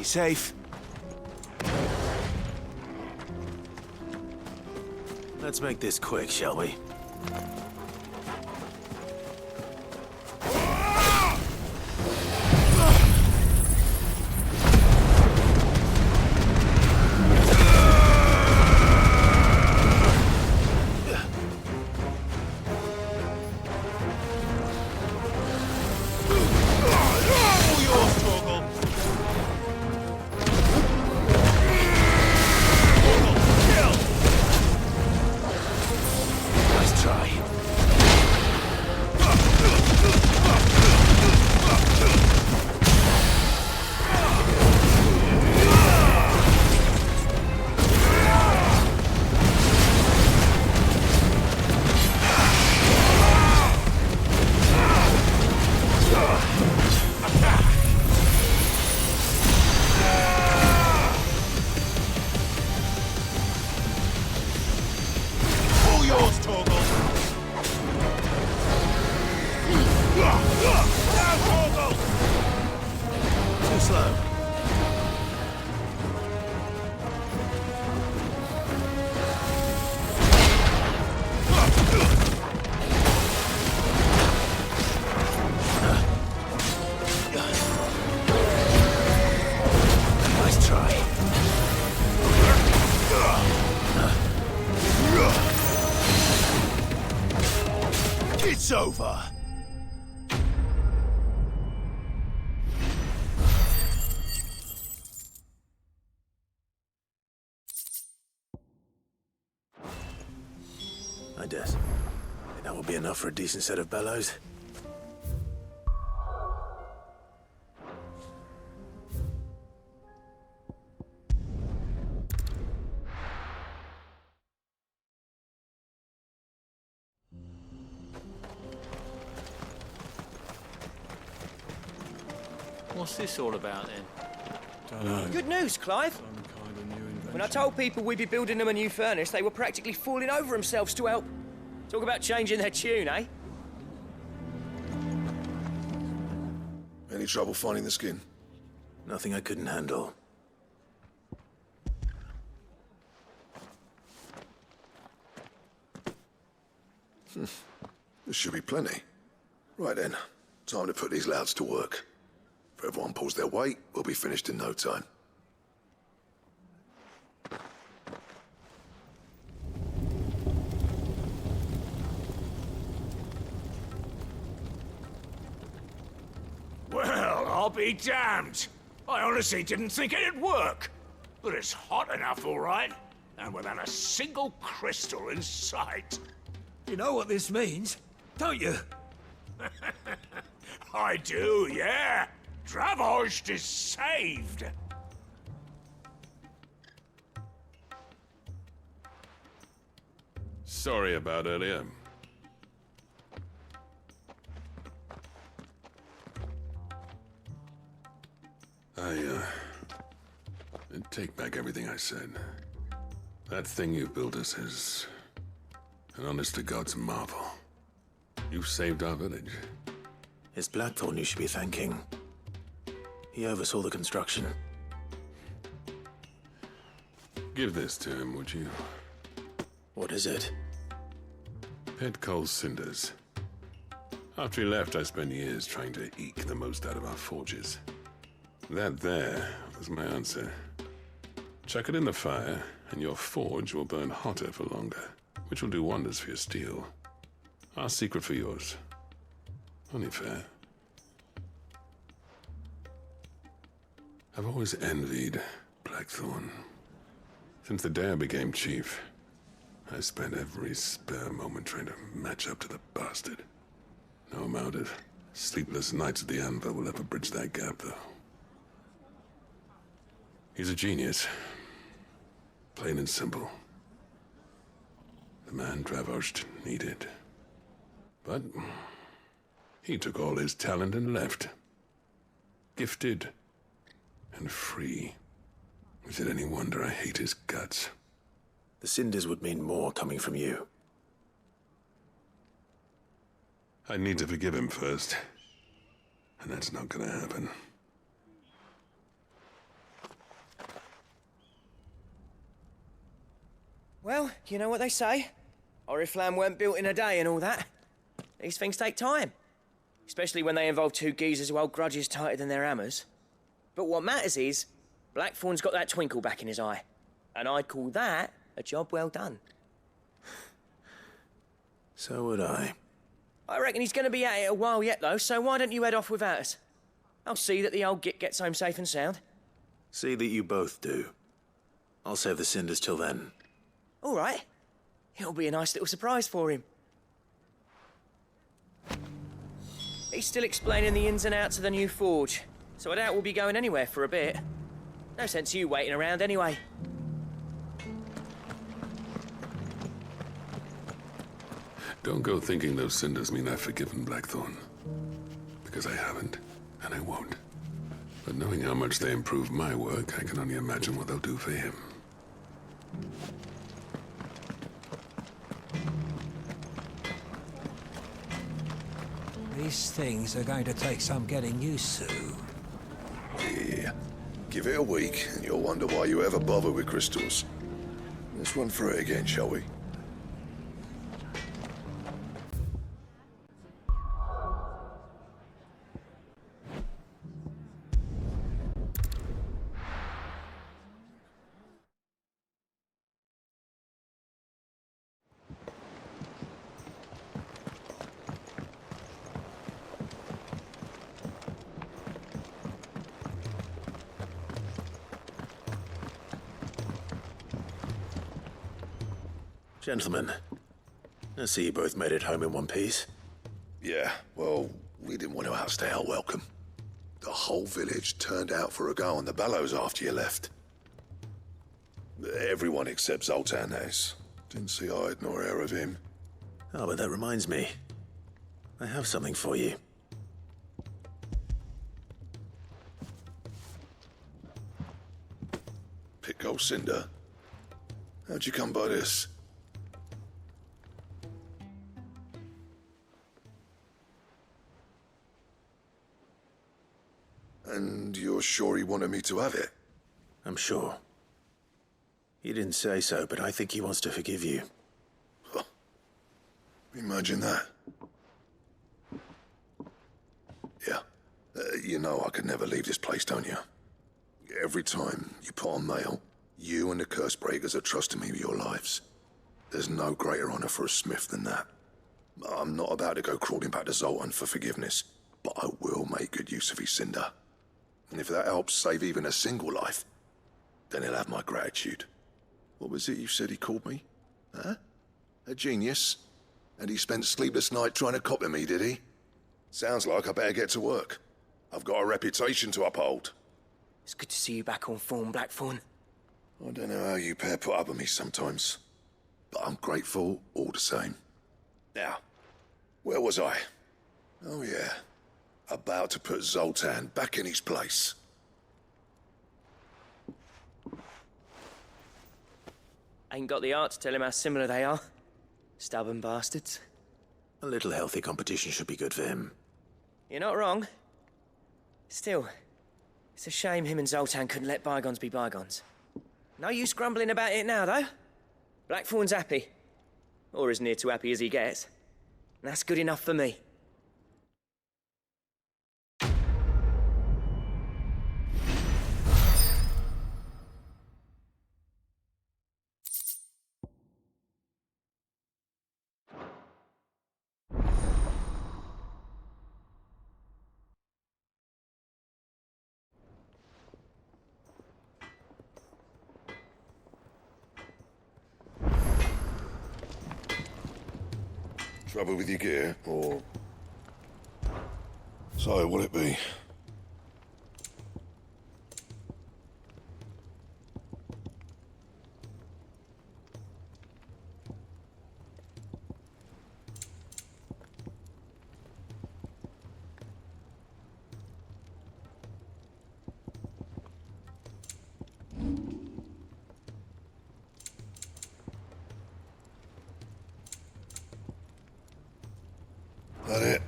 Safe. Let's make this quick, shall we? It's over. That will be enough for a decent set of bellows. What's this all about then? Dunno. Good news, Clive. When I told people we'd be building them a new furnace, they were practically falling over themselves to help. Talk about changing their tune, eh? Any trouble finding the skin? Nothing I couldn't handle. There should be plenty. Right then, time to put these louds to work. If everyone pulls their weight, we'll be finished in no time. Well, I'll be damned. I honestly didn't think it'd work. But it's hot enough, all right. And without a single crystal in sight. You know what this means, don't you? I do, yeah. Dravost is saved. Sorry about earlier. I take back everything I said. That thing you built us is an honest-to-God's marvel. You've saved our village. It's Blackthorn you should be thanking. He oversaw the construction. Give this to him, would you? What is it? Pet Cole's cinders. After he left, I spent years trying to eke the most out of our forges. That there was my answer. Chuck it in the fire, and your forge will burn hotter for longer, which will do wonders for your steel. Our secret for yours. Only fair. I've always envied Blackthorn. Since the day I became chief, I spent every spare moment trying to match up to the bastard. No amount of sleepless nights at the anvil will ever bridge that gap, though. He's a genius. Plain and simple. The man Dravost needed. But he took all his talent and left. Gifted and free. Is it any wonder I hate his guts? The cinders would mean more coming from you. I need to forgive him first. And that's not gonna happen. Well, you know what they say. Oriflamme weren't built in a day and all that. These things take time. Especially when they involve two geezers who hold grudges tighter than their hammers. But what matters is, Blackthorn's got that twinkle back in his eye. And I'd call that a job well done. So would I. I reckon he's going to be at it a while yet, though, so why don't you head off without us? I'll see that the old git gets home safe and sound. See that you both do. I'll save the cinders till then. All right. It'll be a nice little surprise for him. He's still explaining the ins and outs of the new forge, so I doubt we'll be going anywhere for a bit. No sense you waiting around anyway. Don't go thinking those cinders mean I've forgiven Blackthorn. Because I haven't, and I won't. But knowing how much they improve my work, I can only imagine what they'll do for him. These things are going to take some getting used to. Yeah. Give it a week, and you'll wonder why you ever bother with crystals. Let's run through it again, shall we? Gentlemen, I see you both made it home in one piece. Yeah, well, we didn't want to outstay our welcome. The whole village turned out for a go on the bellows after you left. Everyone except Zoltan, that is. Didn't see hide nor hair of him. Oh, but that reminds me. I have something for you. Pit Gold Cinder? How'd you come by this? And you're sure he wanted me to have it? I'm sure. He didn't say so, but I think he wants to forgive you. Huh. Imagine that. Yeah. You know I could never leave this place, don't you? Every time you put on mail, you and the Curse Breakers are trusting me with your lives. There's no greater honor for a smith than that. I'm not about to go crawling back to Zoltan for forgiveness, but I will make good use of his cinder. And if that helps save even a single life, then he'll have my gratitude. What was it you said he called me? Huh? A genius? And he spent sleepless night trying to copy me, did he? Sounds like I better get to work. I've got a reputation to uphold. It's good to see you back on form, Blackthorn. I don't know how you pair put up with me sometimes, but I'm grateful all the same. Now, where was I? Oh yeah, about to put Zoltan back in his place. Ain't got the art to tell him how similar they are. Stubborn bastards. A little healthy competition should be good for him. You're not wrong. Still, it's a shame him and Zoltan couldn't let bygones be bygones. No use grumbling about it now, though. Blackthorn's happy. Or as near to happy as he gets. And that's good enough for me. Trouble with your gear, or... So, what'll it be? That it?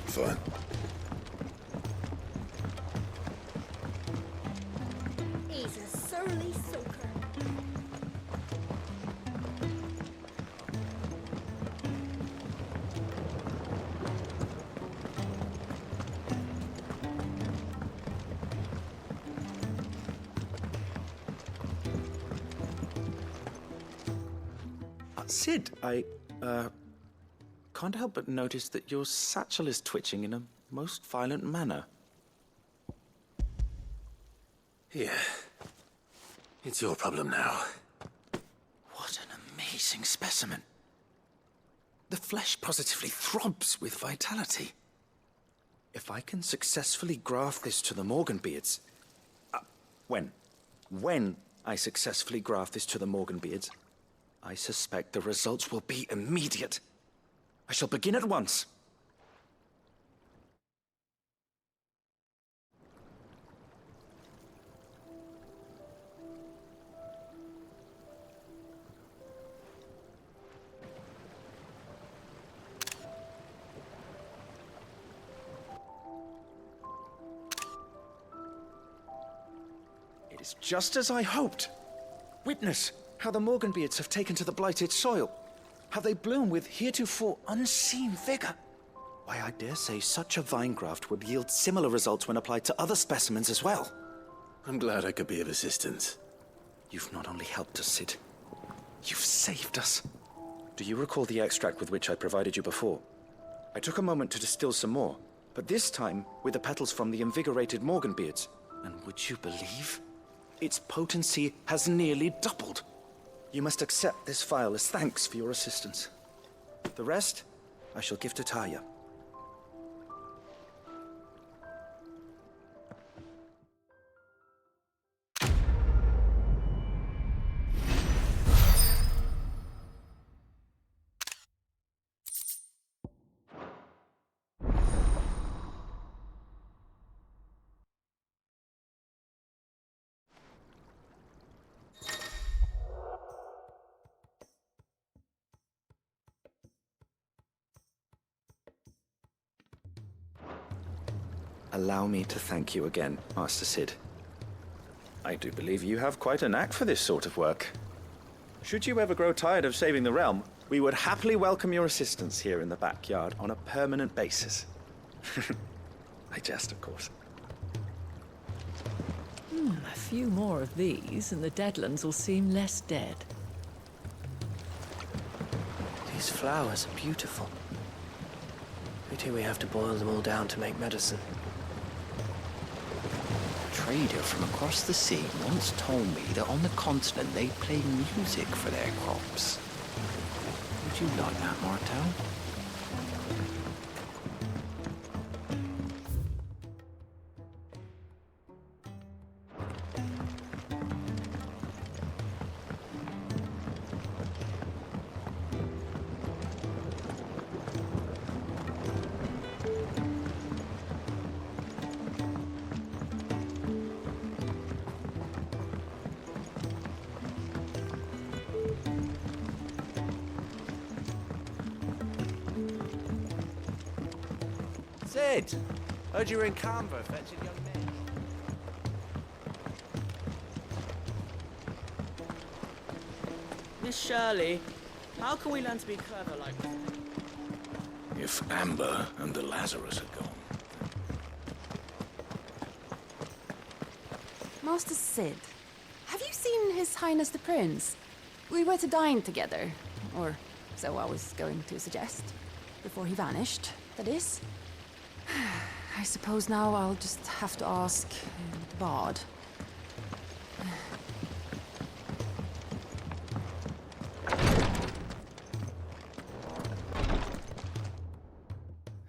Fine. He's a surly soaker. Sid, I can't help but notice that your satchel is twitching in a most violent manner. Here. It's your problem now. What an amazing specimen. The flesh positively throbs with vitality. If I can successfully graft this to the Morganbeards... When I successfully graft this to the Morganbeards, I suspect the results will be immediate. I shall begin at once. It is just as I hoped. Witness how the Morganbeards have taken to the blighted soil. How they bloom with heretofore unseen vigor. Why, I dare say such a vine graft would yield similar results when applied to other specimens as well. I'm glad I could be of assistance. You've not only helped us, Sid, you've saved us. Do you recall the extract with which I provided you before? I took a moment to distill some more, but this time with the petals from the invigorated Morganbeards. And would you believe? Its potency has nearly doubled. You must accept this vial as thanks for your assistance. The rest, I shall give to Taya. Allow me to thank you again, Master Cid. I do believe you have quite a knack for this sort of work. Should you ever grow tired of saving the realm, we would happily welcome your assistance here in the backyard on a permanent basis. I jest, of course. A few more of these, and the Deadlands will seem less dead. These flowers are beautiful. Pity we have to boil them all down to make medicine. A trader from across the sea once told me that on the continent they play music for their crops. Would you like that, Martel? Cid! Heard you were in Canberra fetching young men. Miss Shirley, how can we learn to be clever like that? If Amber and the Lazarus are gone. Master Cid, have you seen His Highness the Prince? We were to dine together, or so I was going to suggest. Before he vanished, that is. I suppose now I'll just have to ask the Bard.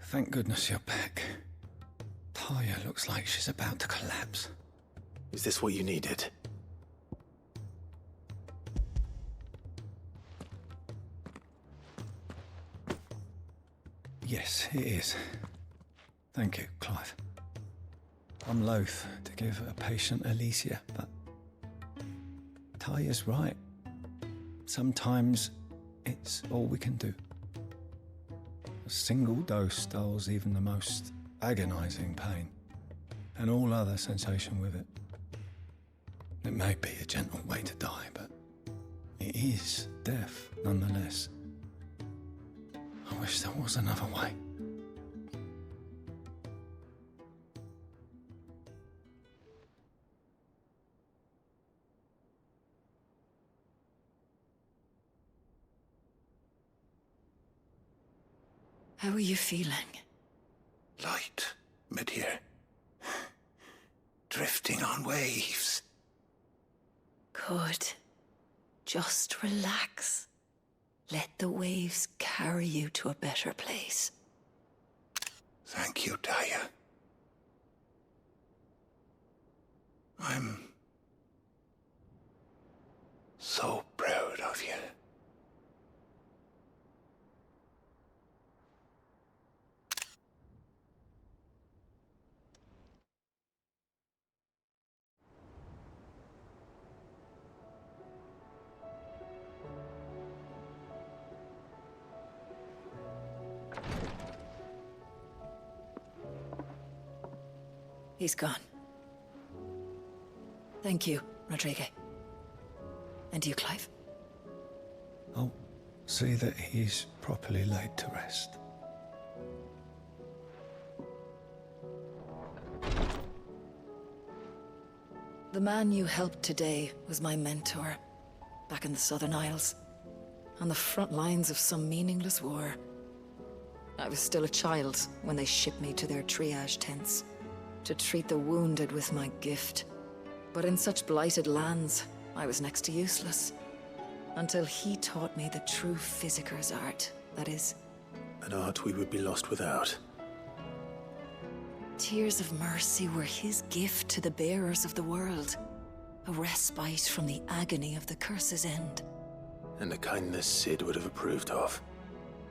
Thank goodness you're back. Taya looks like she's about to collapse. Is this what you needed? Yes, it is. Thank you, Clive. I'm loath to give a patient Alicia, but Taya's right. Sometimes it's all we can do. A single dose dulls even the most agonizing pain, and all other sensation with it. It may be a gentle way to die, but it is death nonetheless. I wish there was another way. How are you feeling? Light, mid-here. Drifting on waves. Good. Just relax. Let the waves carry you to a better place. Thank you, Taya. I'm so proud of you. He's gone. Thank you, Rodrigue. And you, Clive? I'll see that he's properly laid to rest. The man you helped today was my mentor, back in the Southern Isles, on the front lines of some meaningless war. I was still a child when they shipped me to their triage tents, to treat the wounded with my gift. But in such blighted lands, I was next to useless. Until he taught me the true physicker's art, that is. An art we would be lost without. Tears of mercy were his gift to the bearers of the world. A respite from the agony of the curse's end. And a kindness Cid would have approved of.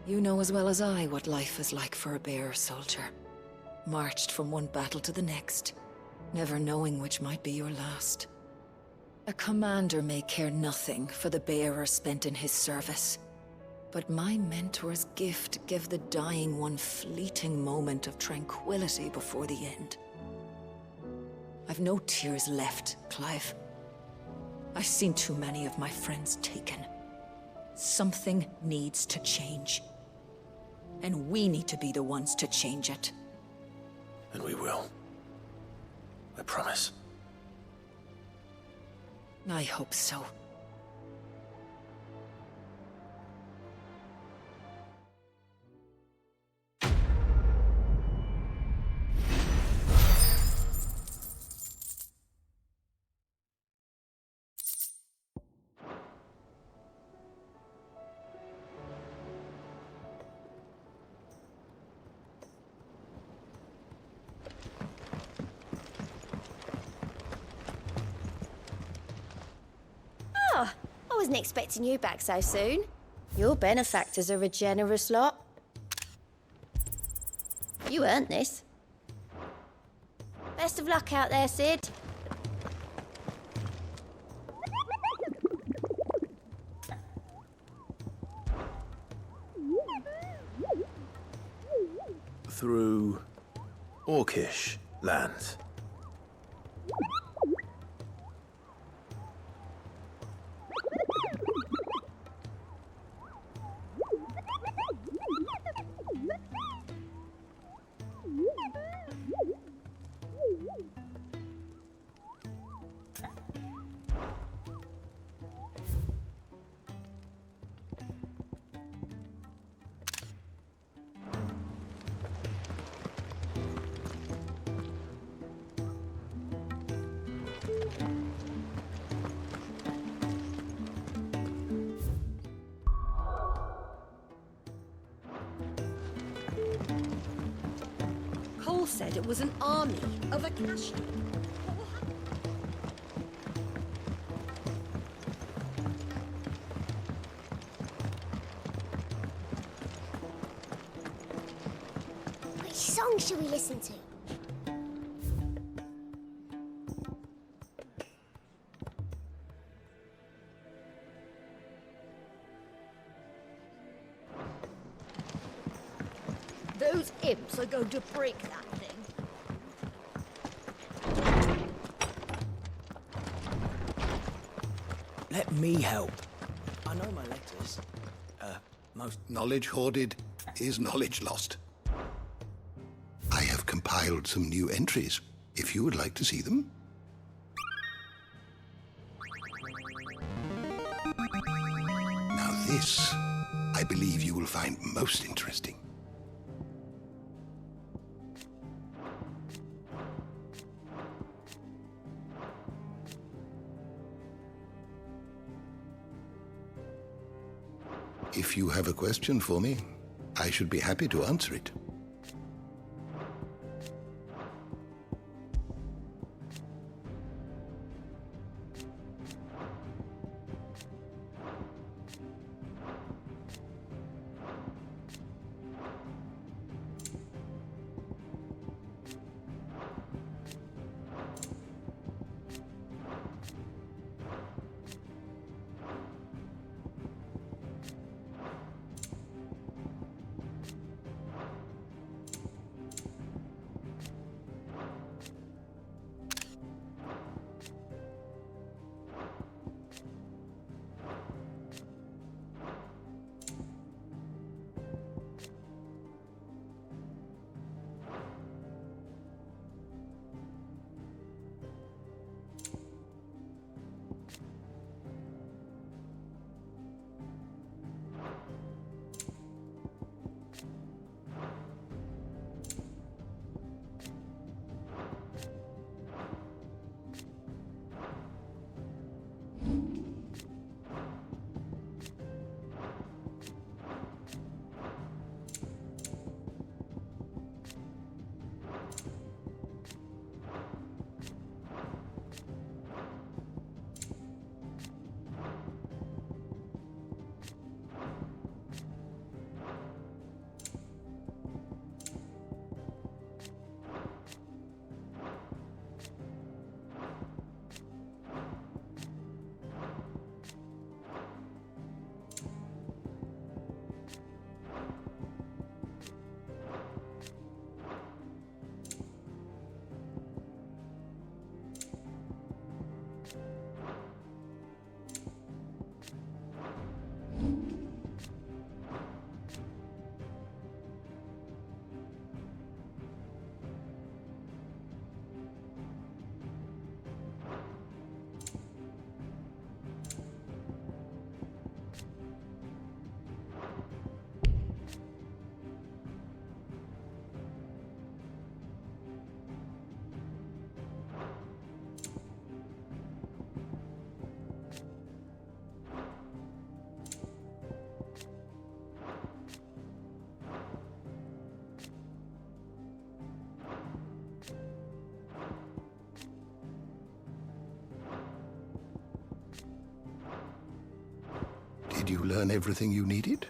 You know as well as I what life is like for a bearer soldier. Marched from one battle to the next, never knowing which might be your last. A commander may care nothing for the bearer spent in his service. But my mentor's gift gave the dying one fleeting moment of tranquility before the end. I've no tears left, Clive. I've seen too many of my friends taken. Something needs to change. And we need to be the ones to change it. And we will. I promise. I hope so. Oh, I wasn't expecting you back so soon. Your benefactors are a generous lot. You earned this. Best of luck out there, Cid. Through Orcish lands. Cole said it was an army of Akash. Which song should we listen to? Those imps are going to break that thing. Let me help. I know my letters. Most... Knowledge hoarded is knowledge lost. I have compiled some new entries, if you would like to see them. Now this, I believe you will find most interesting. If you have a question for me, I should be happy to answer it. you learn everything you needed?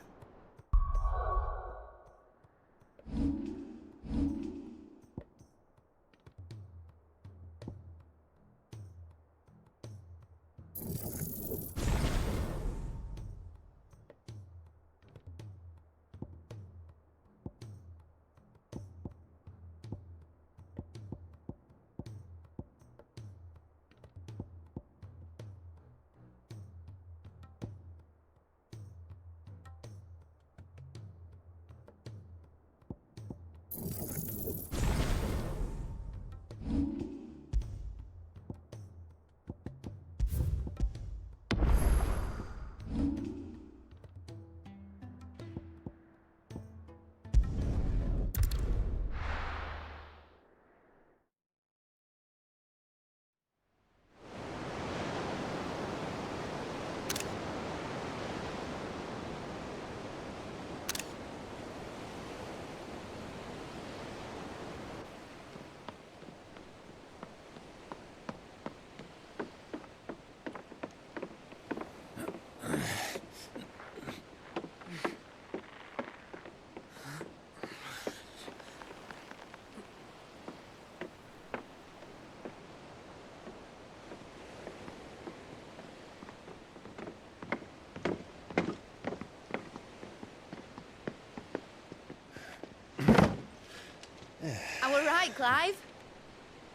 I'm all right, Clive.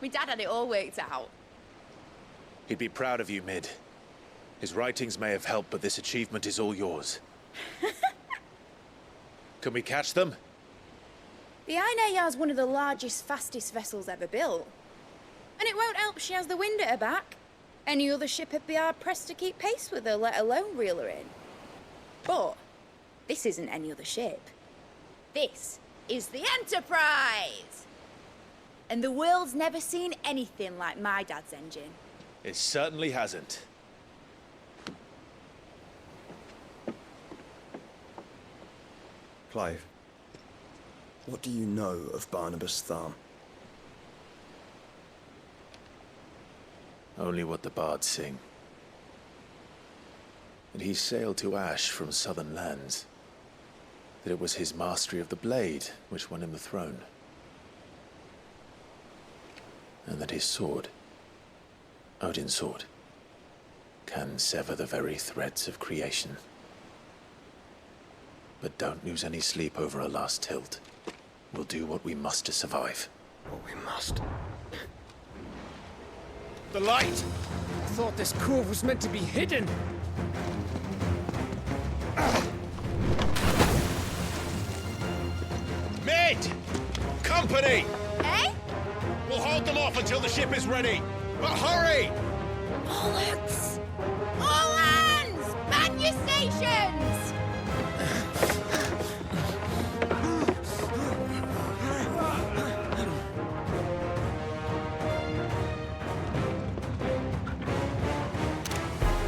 My dad had it all worked out. He'd be proud of you, Mid. His writings may have helped, but this achievement is all yours. Can we catch them? The Aina is one of the largest, fastest vessels ever built. And it won't help she has the wind at her back. Any other ship would be hard-pressed to keep pace with her, let alone reel her in. But this isn't any other ship. This is the Enterprise! And the world's never seen anything like my dad's engine. It certainly hasn't. Clive, what do you know of Barnabas Tharm? Only what the bards sing. That he sailed to Ash from southern lands. That it was his mastery of the blade which won him the throne. And that his sword, Odin's sword, can sever the very threads of creation. But don't lose any sleep over a last tilt. We'll do what we must to survive. What we must. The light! I thought this cove was meant to be hidden. Mid! Company! Eh? We'll hold them off until the ship is ready. But hurry! Bollocks! All hands! Man your stations!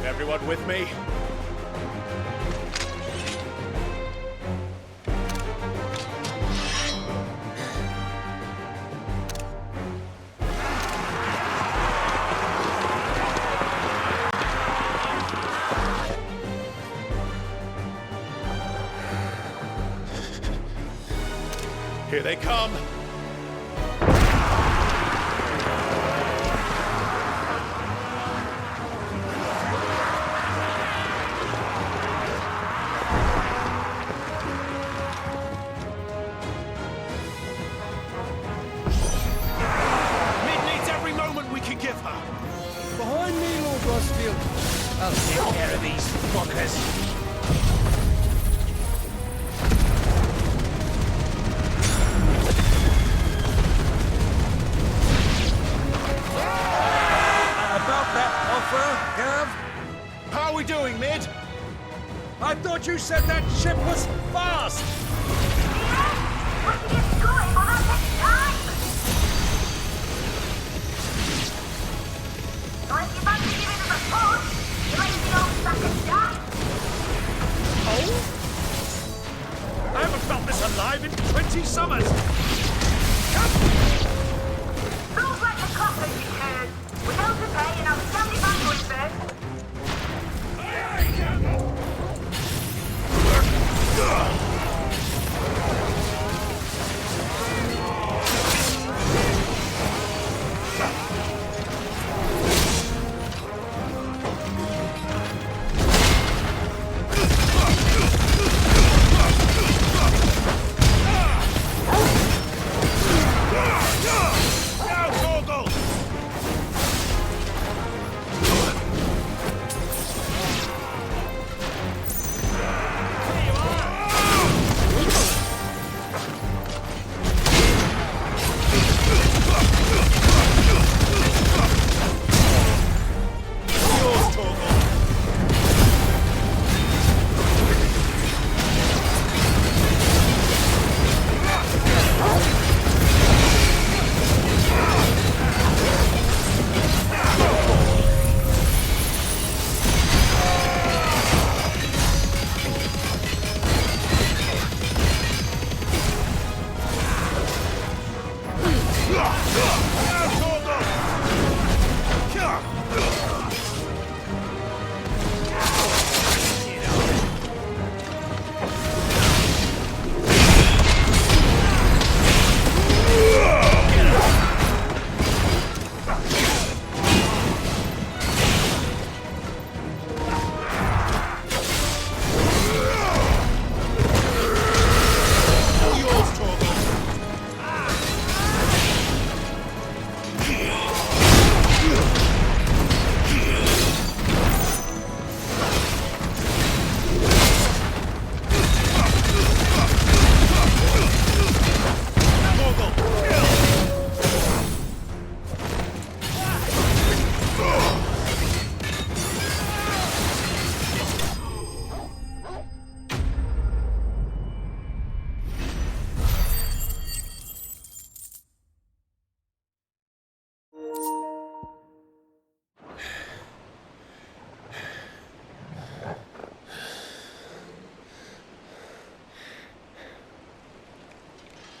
Everyone with me? Here they come! Mid needs every moment we can give her. Behind me, Lord Rosfield. I'll take care of these fuckers. How are we doing, Mid? I thought you said that ship was fast! I haven't felt this alive in 20 summers! Come! Feels like the clock has been turned. We're down to pay and I'll stand it back going first.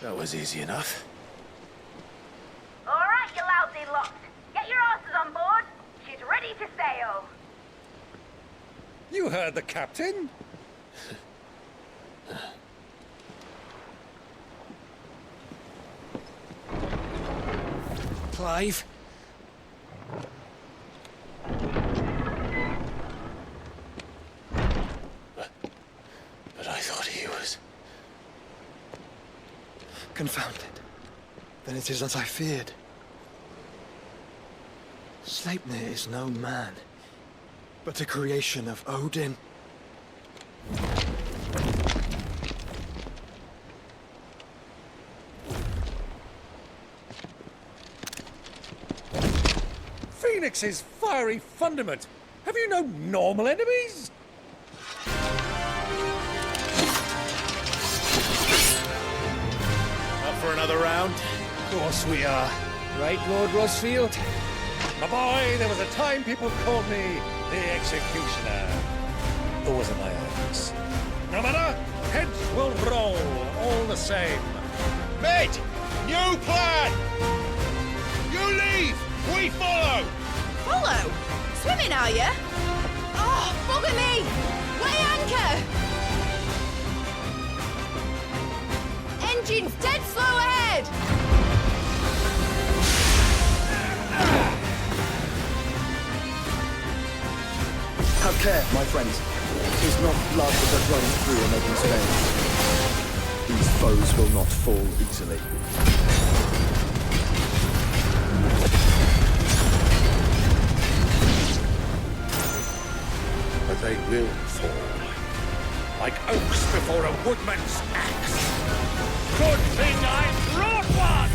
That was easy enough. All right, you lousy lot. Get your asses on board. She's ready to sail. You heard the captain. Clive? But I thought he was... Confounded. Then it is as I feared. Sleipnir is no man, but a creation of Odin. Phoenix's fiery fundament. Have you no normal enemies? Up for another round? Of course we are. Right, Lord Rosfield? My boy, there was a time people called me the Executioner. Those are my hands. No matter, heads will roll all the same. Mate! New plan! You leave! We follow! Follow? Swimming, are you? Oh, bugger me! Weigh anchor! Engine's dead slow ahead! Have care, my friends. It is not blood that has run through a making Spain. These foes will not fall easily. But they will fall. Like oaks before a woodman's axe. Good thing I brought one!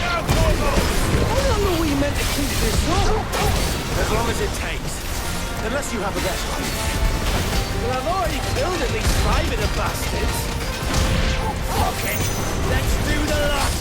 How long are we meant to keep this up? As long as it takes. Unless you have a guess. Well, I've already killed at least 5 of the bastards. Fuck it! Let's do the lot!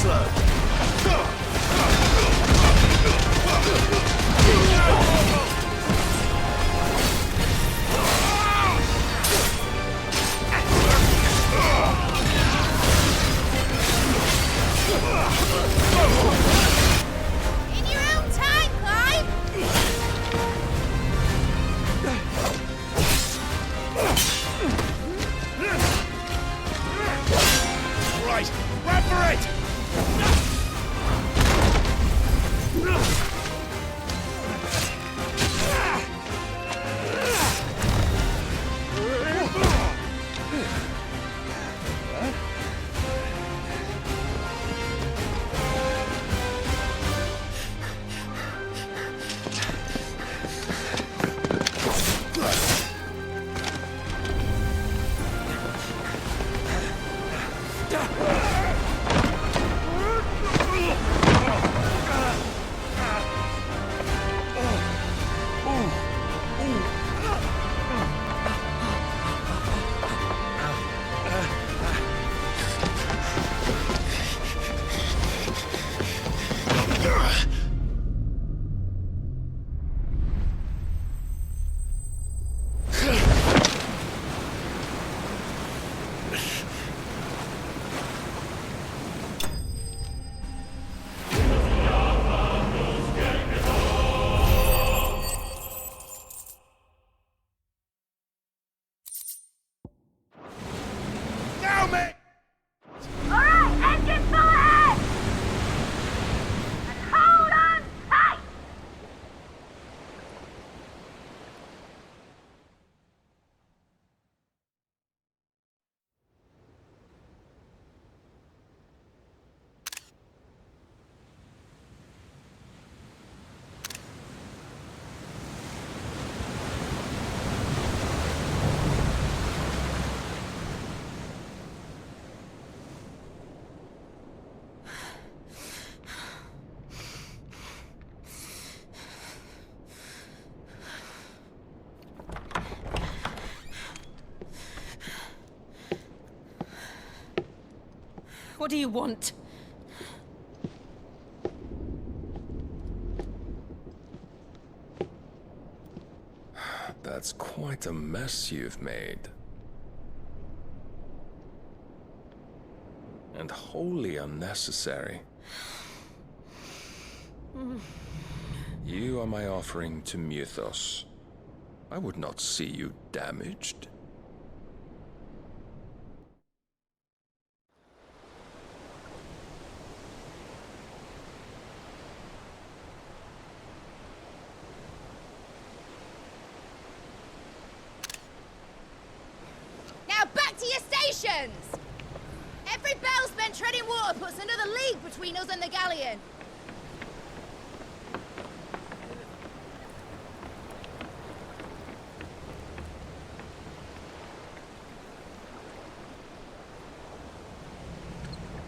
slow. In your own time, Clive! Right, run for it! What do you want? That's quite a mess you've made. And wholly unnecessary. You are my offering to Mythos. I would not see you damaged. Now back to your stations! Every bell spent treading water puts another league between us and the galleon.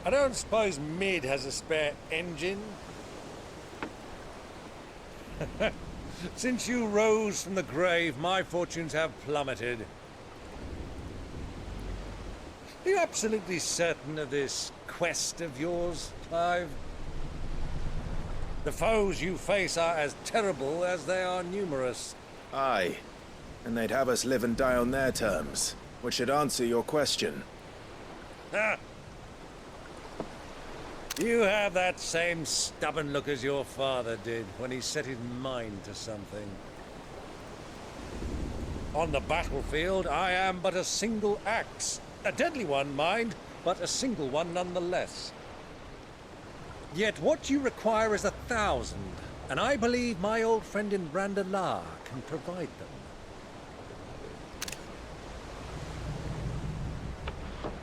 I don't suppose Mid has a spare engine? Since you rose from the grave, my fortunes have plummeted. Are you absolutely certain of this quest of yours, Clive? The foes you face are as terrible as they are numerous. Aye. And they'd have us live and die on their terms, which should answer your question. Ha! You have that same stubborn look as your father did when he set his mind to something. On the battlefield, I am but a single axe. A deadly one, mind, but a single one nonetheless. Yet what you require is 1,000, and I believe my old friend in Brandalar can provide them.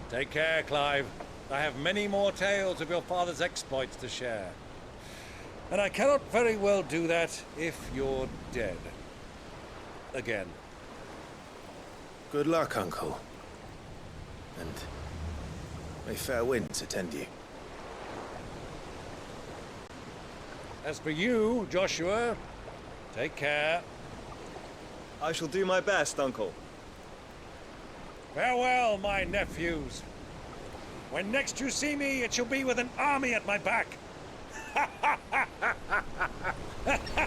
Take care, Clive. I have many more tales of your father's exploits to share. And I cannot very well do that if you're dead. Again. Good luck, Uncle. And may fair winds attend you. As for you, Joshua, take care. I shall do my best, Uncle. Farewell, my nephews. When next you see me, it shall be with an army at my back.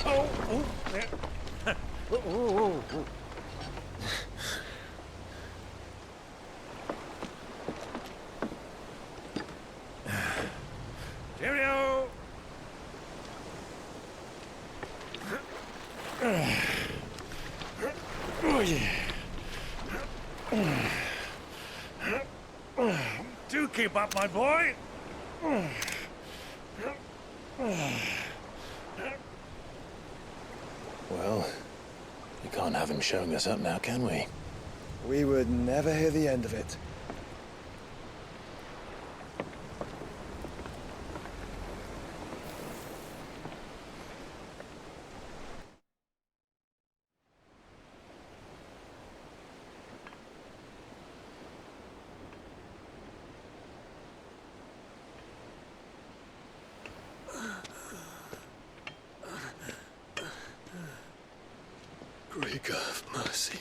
Oh, oh, there. Oh, oh, oh. Cheerio! Oh, yeah. Do keep up, my boy. Well, you can't have him showing us up now, can we? We would never hear the end of it. Great God of mercy.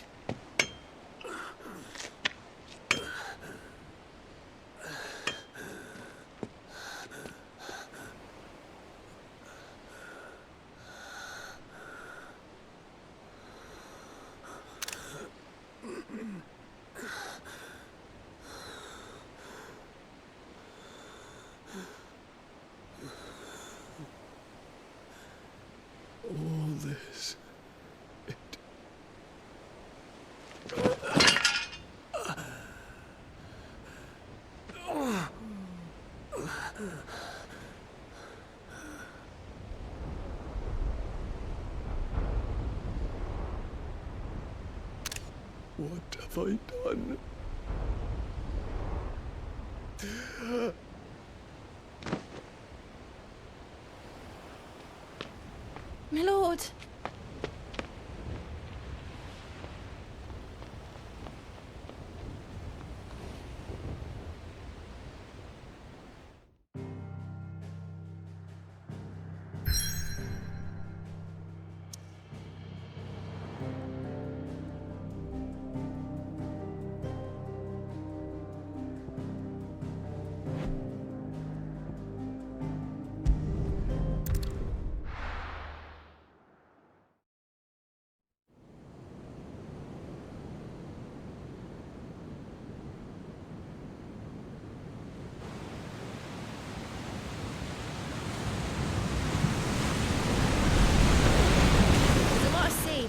All this. What have I done? My lord.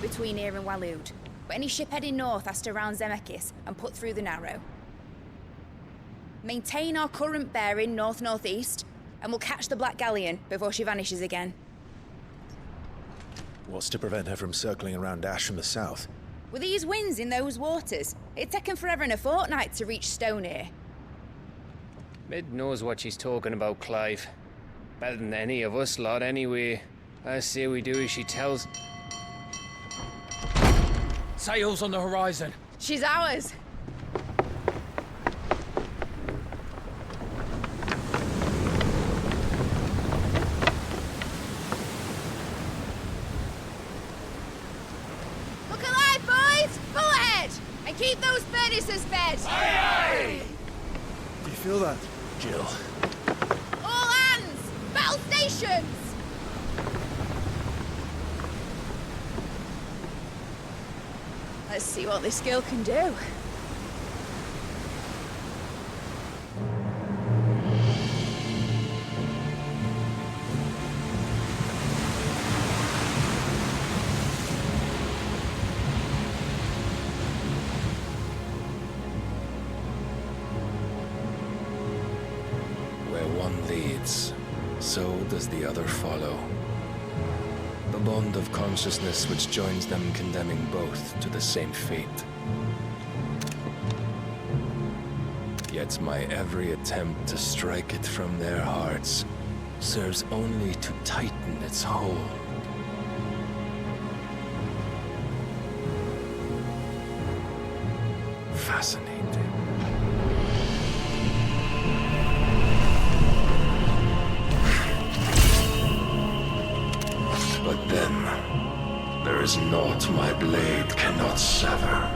Between here and Waloed, but any ship heading north has to round Zemeckis and put through the Narrow. Maintain our current bearing north-northeast, and we'll catch the Black Galleon before she vanishes again. What's to prevent her from circling around Ash from the south? With these winds in those waters, it'd taken forever and a fortnight to reach Stonehere. Mid knows what she's talking about, Clive. Better than any of us lot, anyway. I say we do as she tells. Sails on the horizon. She's ours. Look alive, boys! Pull ahead! And keep those furnaces fed! Aye, aye! Do you feel that? Jill. All hands! Battle stations! Let's see what this girl can do. Where one leads, so does the other follow. The bond of consciousness which joins them condemning both to the same fate. Yet my every attempt to strike it from their hearts serves only to tighten its hold. Fascinating. But then, there is naught my blade cannot sever.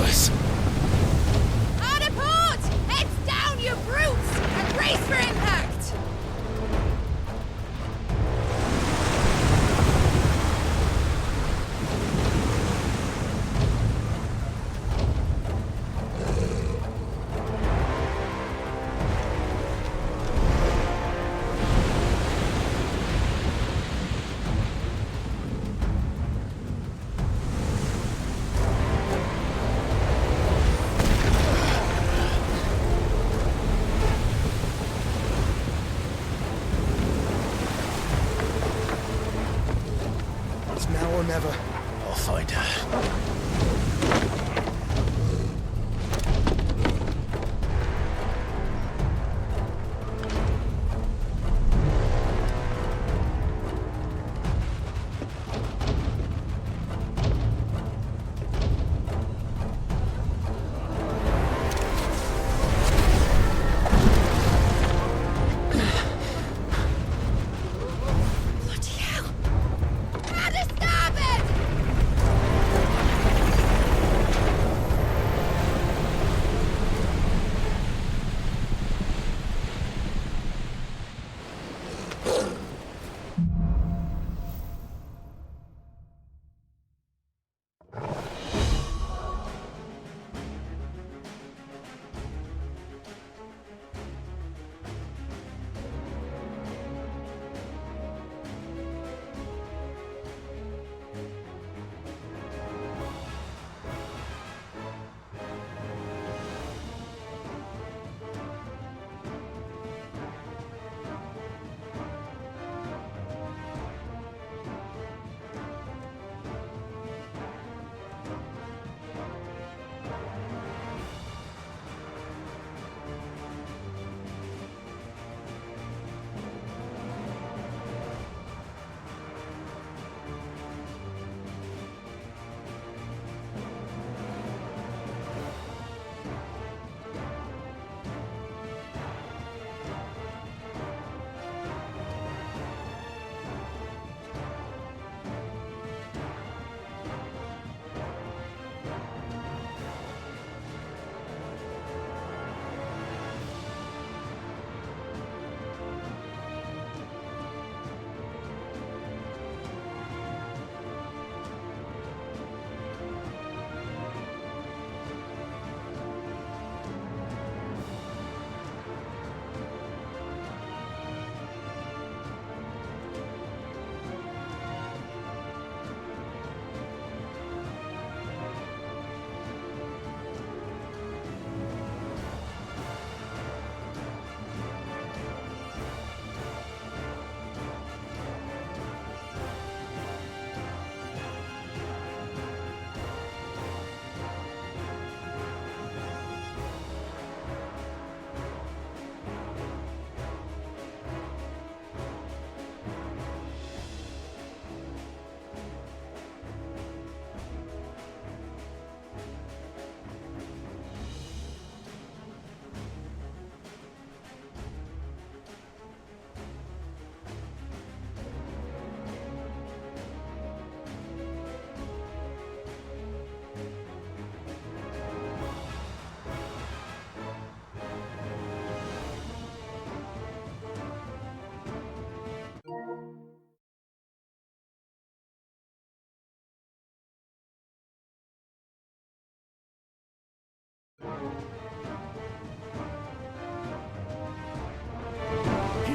us. Out of port! Heads down, you brutes! And brace for impact! Now or never. I'll find her.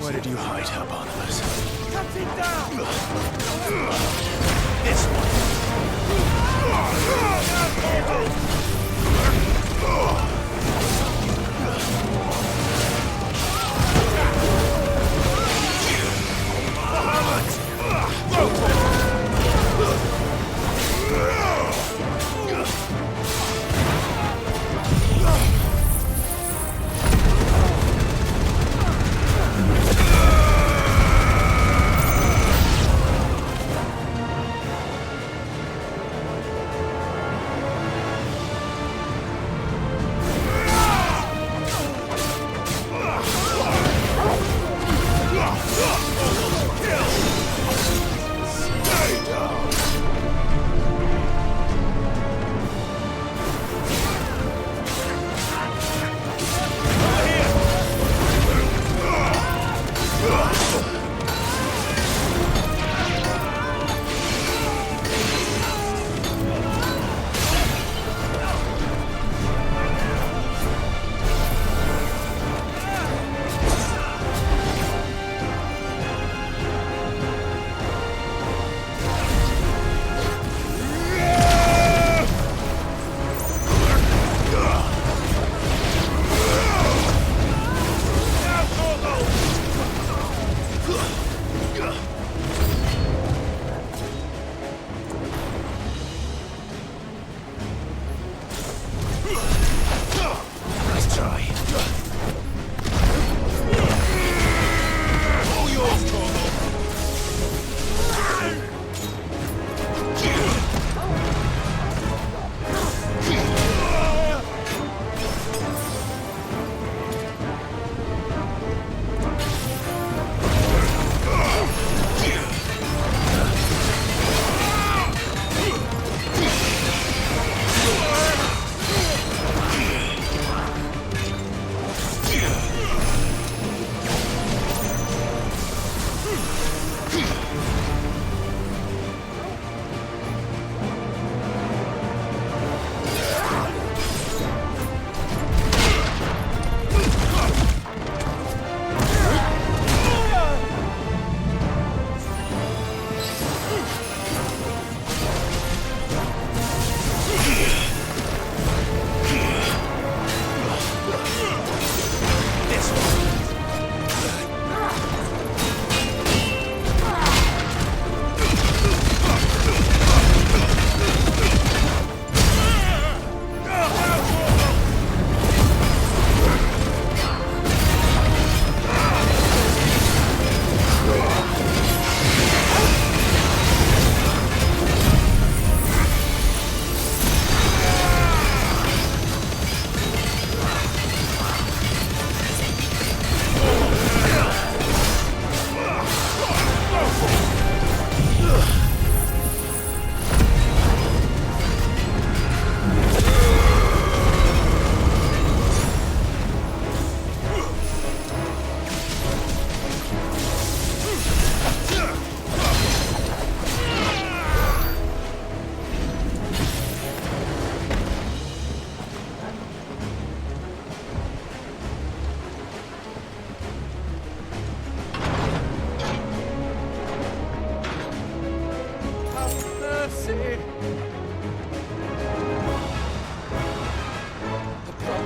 Where did you hide her, Barnabas? Cut him down! This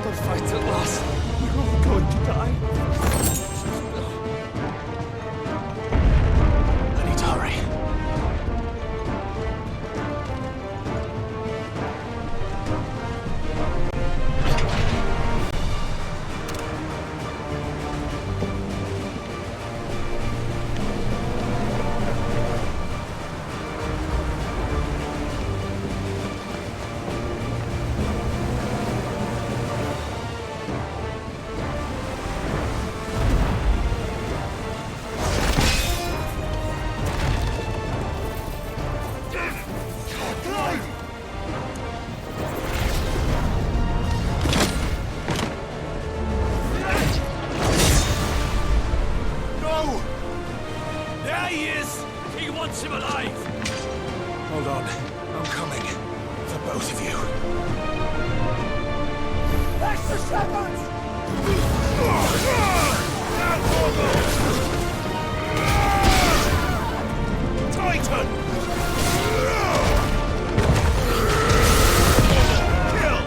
Another fight at last. We're all going to die. I need to hurry. No! There he is! He wants him alive! Hold on. I'm coming. For both of you. Extra seconds! Titan! Kill!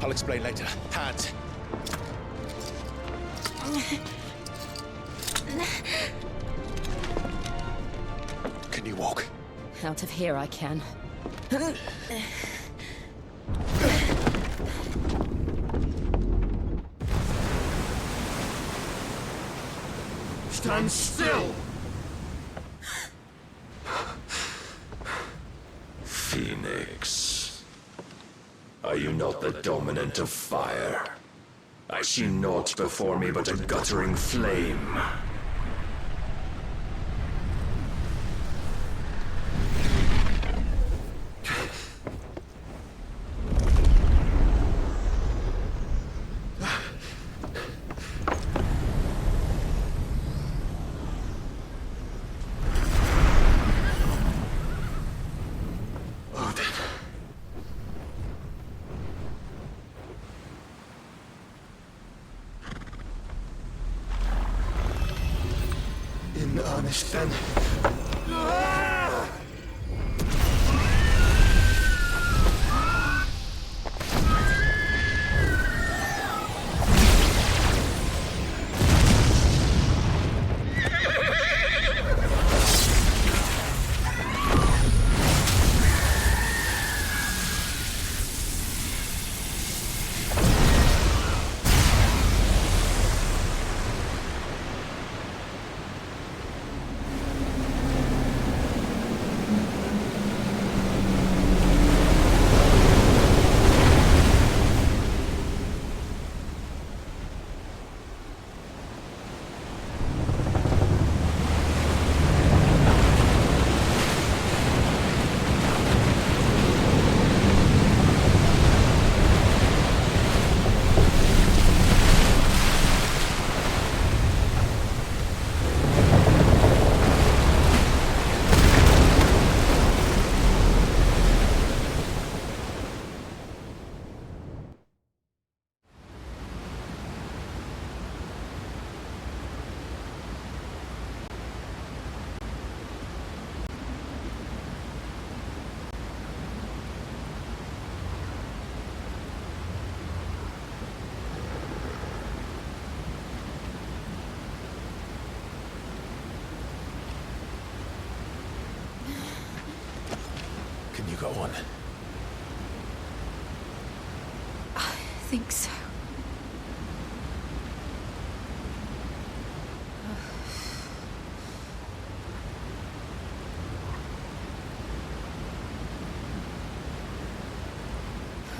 I'll explain later. Hands. Can you walk? Out of here I can. Stand still! Phoenix. Are you not the dominant of fire? I see naught before me but a guttering flame. In earnest, then. Can you go on? I think so.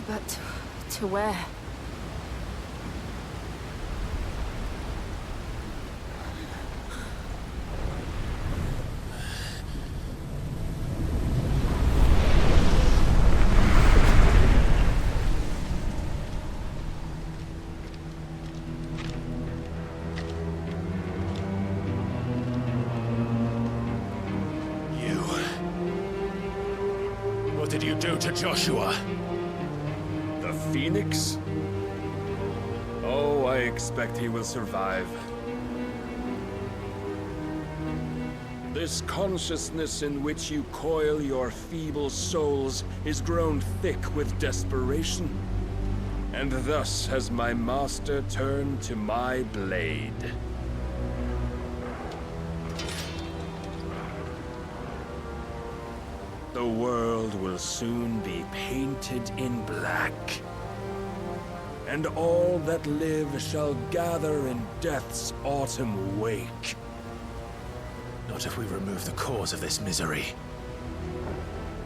But to where? What did you do to Joshua? The Phoenix? Oh, I expect he will survive. This consciousness in which you coil your feeble souls is grown thick with desperation. And thus has my master turned to my blade. The world will soon be painted in black. And all that live shall gather in death's autumn wake. Not if we remove the cause of this misery.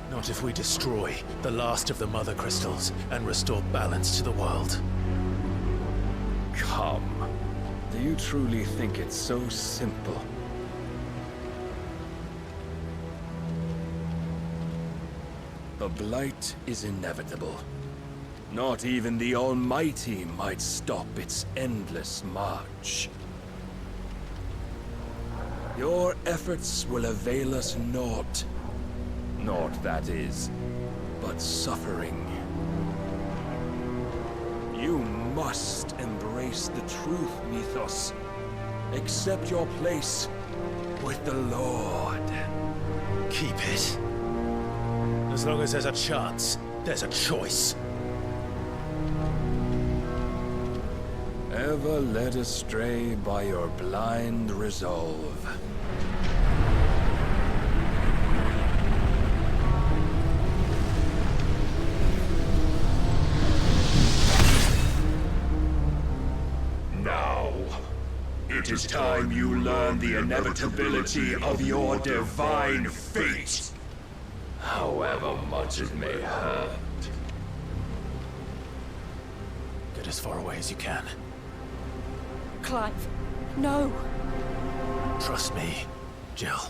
Not if we destroy the last of the Mother Crystals and restore balance to the world. Come. Do you truly think it's so simple? The Blight is inevitable. Not even the Almighty might stop its endless march. Your efforts will avail us naught. Naught, that is, but suffering. You must embrace the truth, Mythos. Accept your place with the Lord. Keep it. As long as there's a chance, there's a choice. Ever led astray by your blind resolve. Now, it is time you learn the inevitability of your divine fate. However much it may hurt. Get as far away as you can. Clive, no. Trust me, Jill.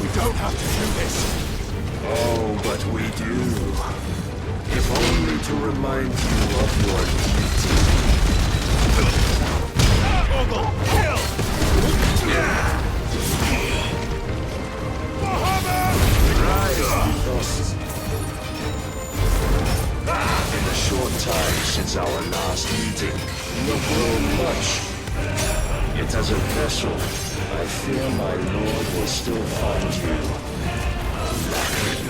We don't have to do this. Oh, but we do. If only to remind you of your duty. Ogle, kill! Rise, in the short time since our last meeting, you have grown much. Yet as a vessel, I fear my lord will still find you lacking.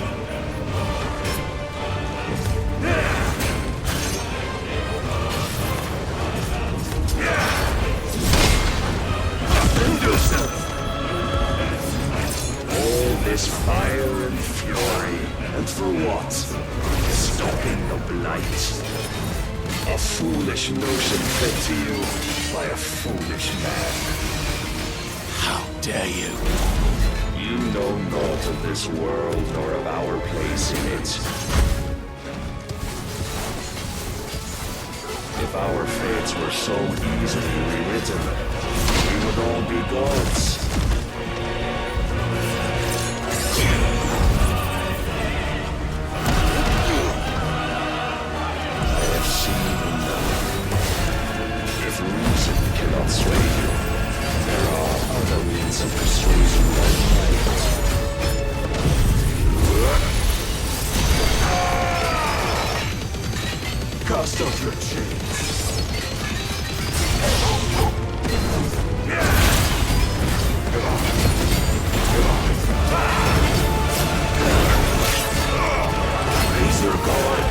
All this fire and fury, and for what? Stopping the blight. A foolish notion fed to you by a foolish man. How dare you? You know naught of this world nor of our place in it. If our fates were so easily rewritten, we would all be gods. I have seen enough. If reason cannot sway you, there are other means of persuasion that might. Cast off your chains. Raise your guard.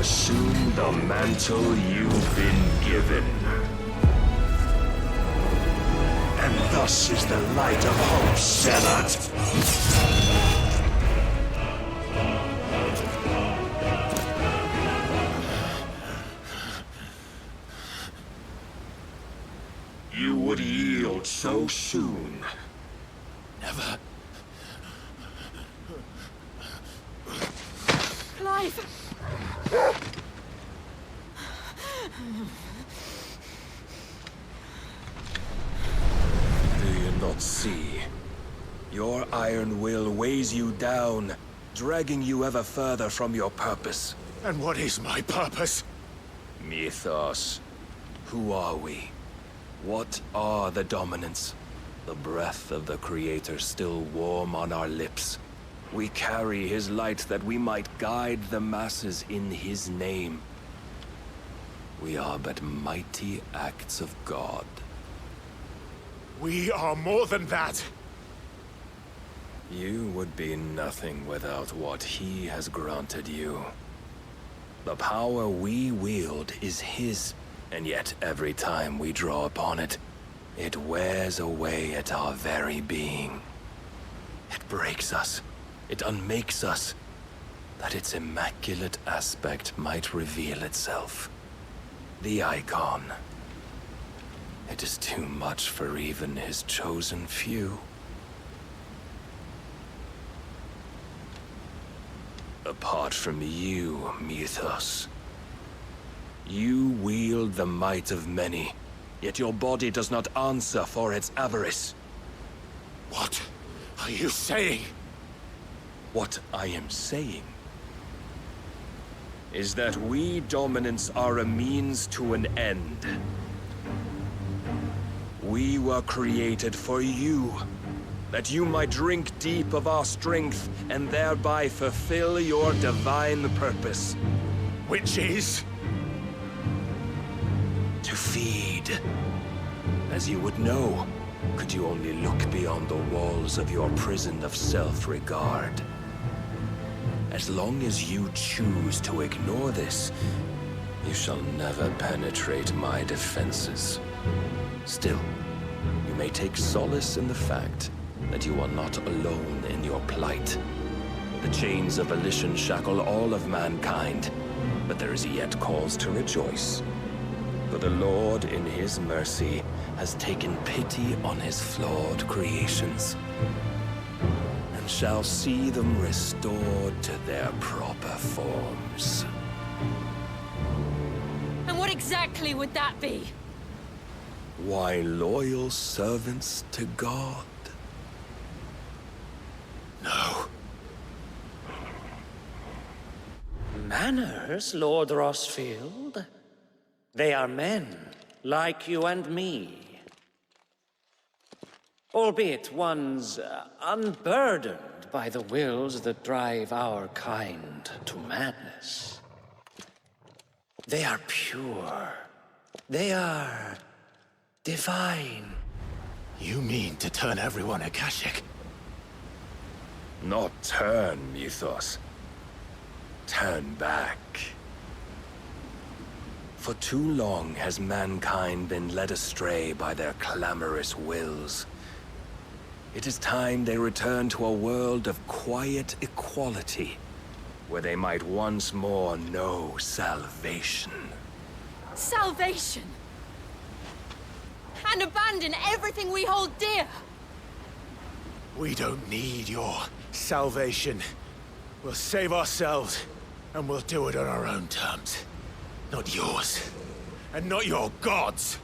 Assume the mantle you've been given. And thus is the light of hope severed. You would yield so soon. Never. Clive! Do you not see? Your iron will weighs you down, dragging you ever further from your purpose. And what is my purpose? Mythos. Who are we? What are the dominants? The breath of the Creator still warm on our lips. We carry his light that we might guide the masses in his name. We are but mighty acts of God. We are more than that. You would be nothing without what he has granted you. The power we wield is his, and yet every time we draw upon it, it wears away at our very being. It breaks us. It unmakes us, that its immaculate aspect might reveal itself. The icon. It is too much for even his chosen few. apart from you, Mythos. You wield the might of many, yet your body does not answer for its avarice. What are you saying? What I am saying is that we dominants are a means to an end. We were created for you, that you might drink deep of our strength and thereby fulfill your divine purpose. Which is? To feed. As you would know, could you only look beyond the walls of your prison of self-regard. As long as you choose to ignore this, you shall never penetrate my defenses. Still, you may take solace in the fact that you are not alone in your plight. The chains of volition shackle all of mankind, but there is yet cause to rejoice. For the Lord, in his mercy, has taken pity on his flawed creations, and shall see them restored to their proper forms. And what exactly would that be? Why, loyal servants to God. No. Manners, Lord Rosfield? They are men, like you and me. Albeit ones unburdened by the wills that drive our kind to madness. They are pure. They are divine. You mean to turn everyone Akashic? Not turn, Mythos. Turn back. For too long has mankind been led astray by their clamorous wills. It is time they return to a world of quiet equality, where they might once more know salvation. Salvation! And abandon everything we hold dear! We don't need your salvation. We'll save ourselves, and we'll do it on our own terms. Not yours. And not your gods!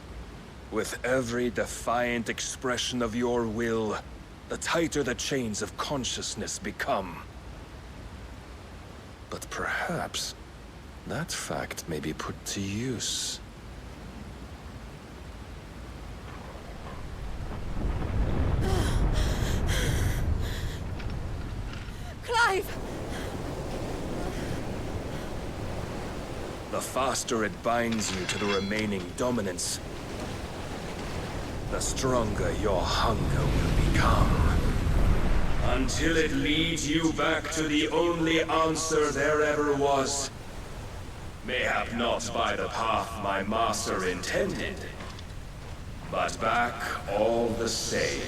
With every defiant expression of your will, the tighter the chains of consciousness become. But perhaps that fact may be put to use. Clive! The faster it binds you to the remaining dominance, the stronger your hunger will become. Until it leads you back to the only answer there ever was. Mayhap not by the path my master intended, but back all the same.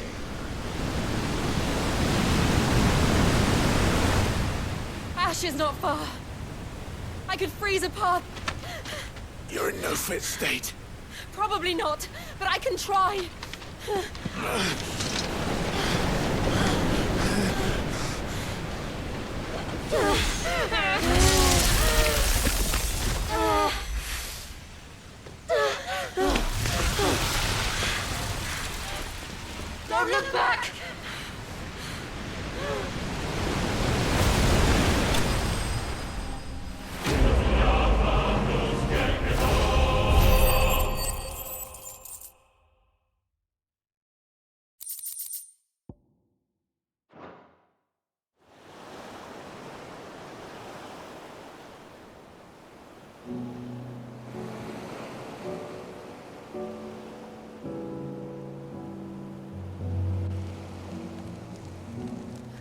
Ash is not far. I could freeze a path. You're in no fit state. Probably not, but I can try. Don't look back!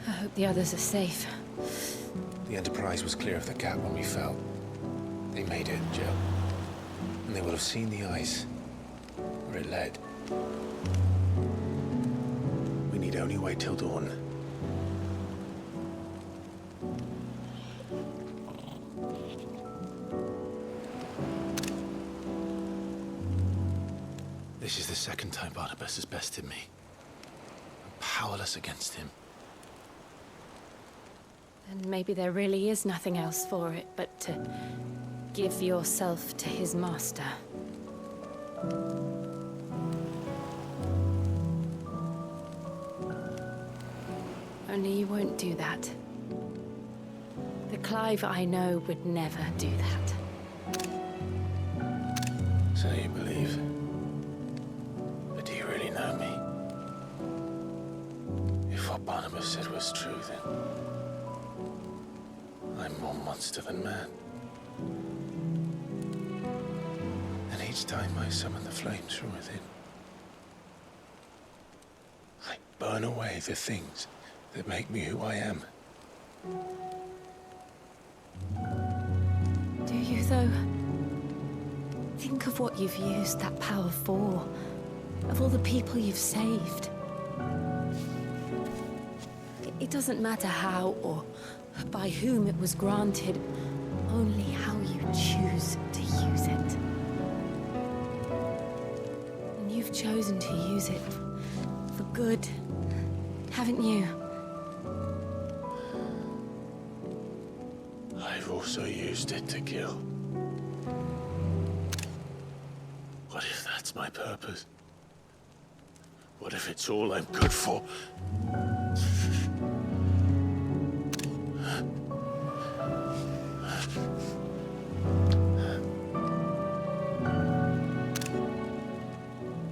I hope the others are safe. The Enterprise was clear of the gap when we fell. They made it, Jill. And they will have seen the ice, where it led. We need only wait till dawn. This is the second time Barnabas has bested me. I'm powerless against him. then maybe there really is nothing else for it but to give yourself to his master. Only you won't do that. The Clive I know would never do that. So you believe? But do you really know me? If what Barnabas said was true, then I'm more monster than man. And each time I summon the flames from within, I burn away the things that make me who I am. Do you, though? Think of what you've used that power for, of all the people you've saved. It doesn't matter how or by whom it was granted, only how you choose to use it. And you've chosen to use it for good, haven't you? I've also used it to kill. What if that's my purpose? What if it's all I'm good for?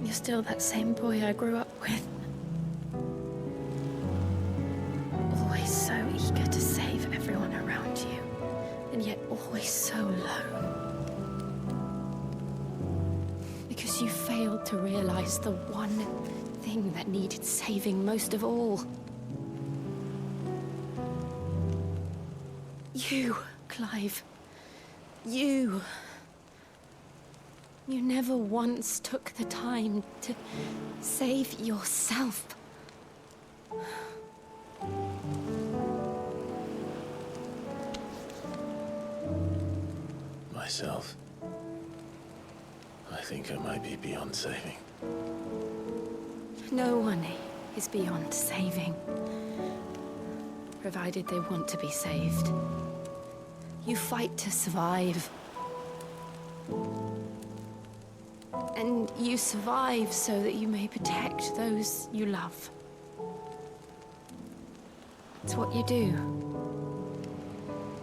You're still that same boy I grew up with. Always so eager to save everyone around you, and yet always so lone. Because you failed to realize the one thing that needed saving most of all. You, Clive. You. You never once took the time to save yourself. Myself? I think I might be beyond saving. No one is beyond saving, provided they want to be saved. You fight to survive. And you survive so that you may protect those you love. It's what you do.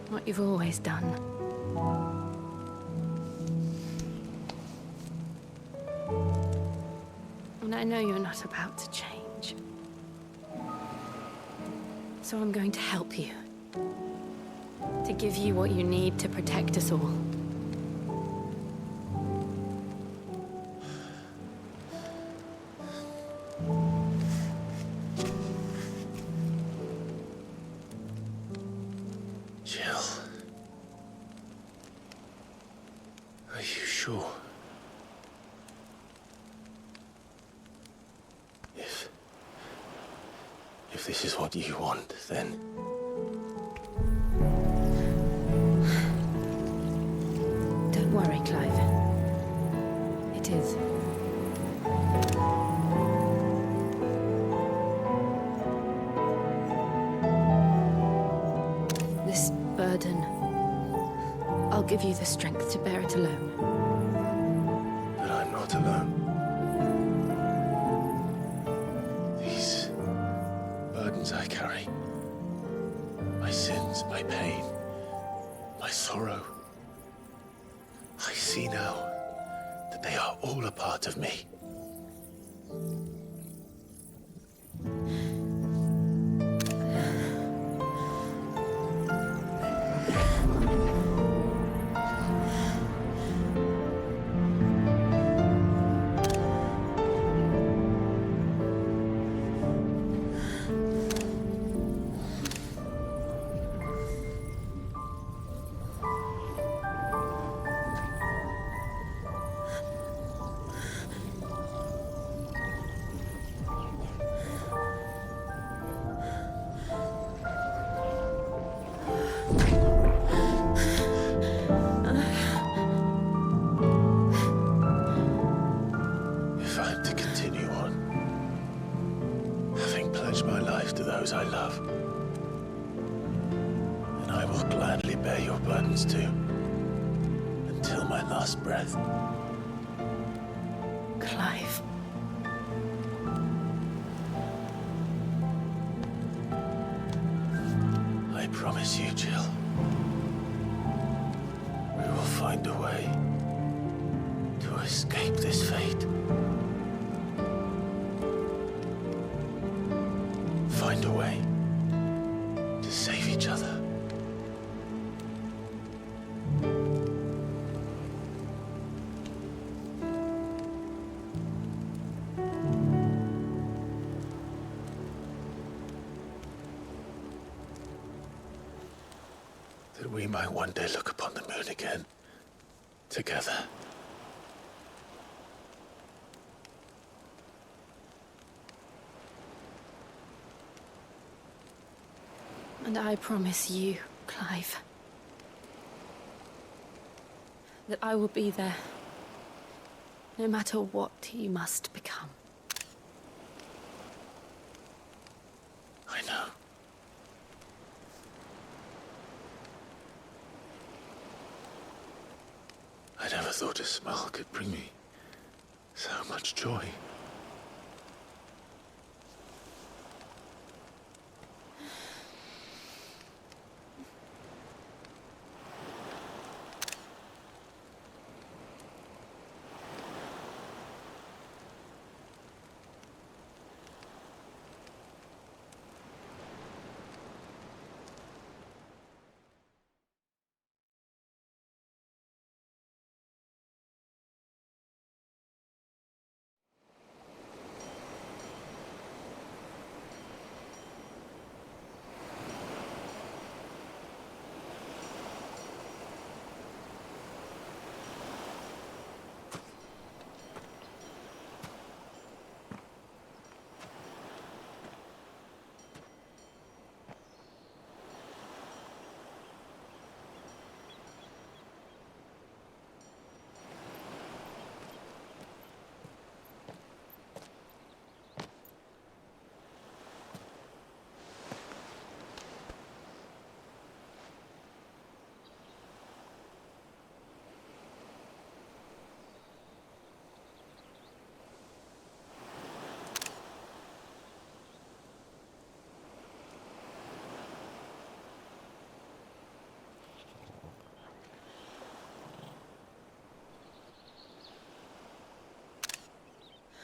What you've always done. And I know you're not about to change. So I'm going to help you. To give you what you need to protect us all. Jill. Are you sure? If this is what you want, then... Don't worry, Clive. It is. This burden, I'll give you the strength to bear it alone. But I'm not alone. These burdens I carry, my sins, my pain, my sorrow, I see now that they are all a part of me. If I'm to continue on, having pledged my life to those I love, I will gladly bear your burdens too. Until my last breath. Clive. I promise you, Jill. We will find a way to escape this fate. Find a way to save each other. That we might one day look upon the moon again, together. And I promise you, Clive, that I will be there, no matter what you must become. I know. I never thought a smile could bring me so much joy.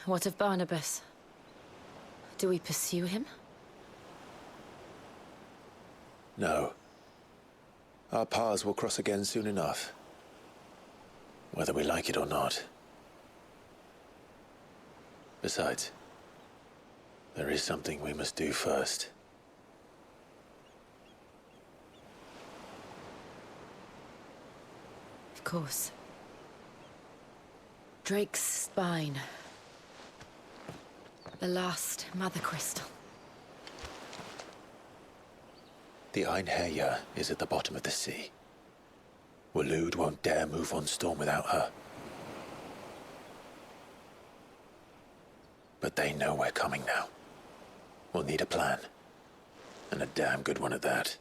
What of Barnabas? Do we pursue him? No. Our paths will cross again soon enough. Whether we like it or not. Besides, there is something we must do first. Of course. Drake's spine. The last Mother Crystal. The Einherjar is at the bottom of the sea. Waloed won't dare move on Storm without her. But they know we're coming now. We'll need a plan. And a damn good one at that.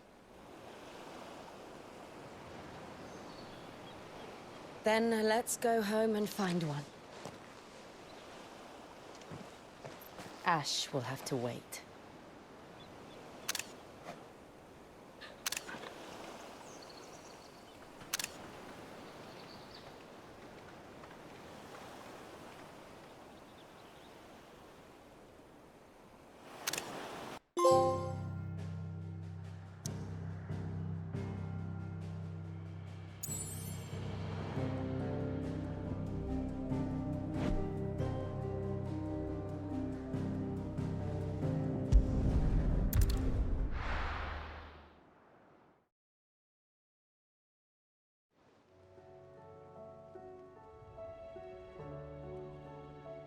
Then let's go home and find one. Ash will have to wait.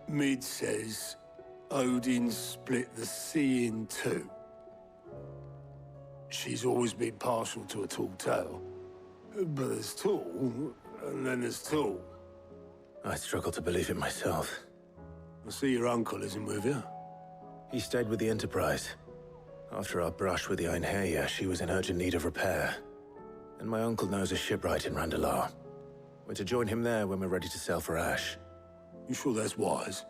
Mid says Odin split the sea in two. She's always been partial to a tall tale. But there's tall, and then there's tall. I struggle to believe it myself. I see your uncle isn't with you. He stayed with the Enterprise. After our brush with the Einherjar, she was in urgent need of repair. And my uncle knows a shipwright in Randalar. We're to join him there when we're ready to sail for Ash. You sure that's wise?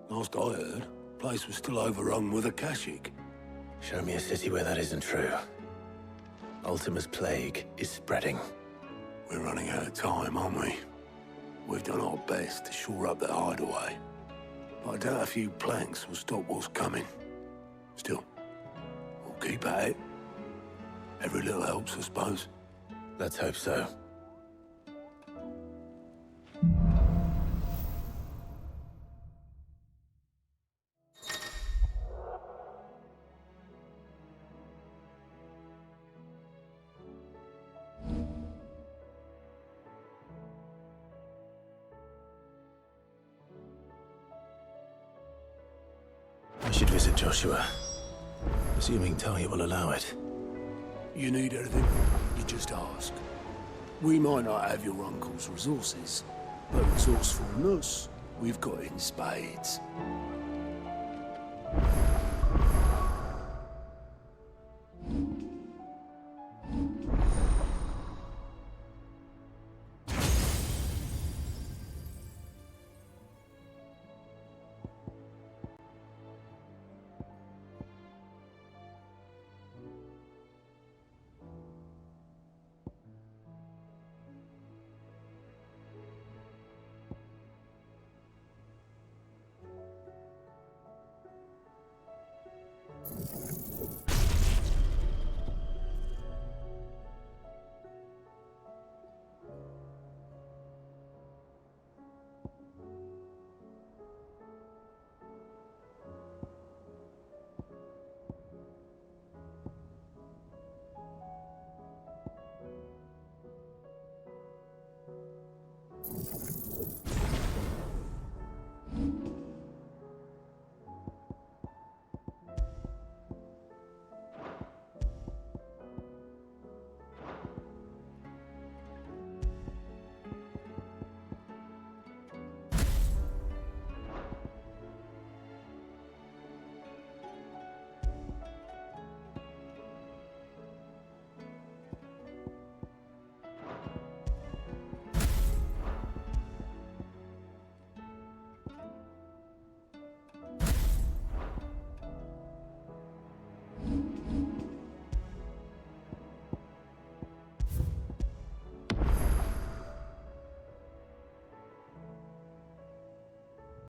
Last I heard, the place was still overrun with Akashic. Show me a city where that isn't true. Ultima's plague is spreading. We're running out of time, aren't we? We've done our best to shore up that hideaway. But I doubt a few planks will stop what's coming. Still, we'll keep at it. Every little helps, I suppose. Let's hope so. I should visit Joshua, assuming Talia will allow it. You need anything, you just ask. We might not have your uncle's resources, but resourcefulness, we've got in spades.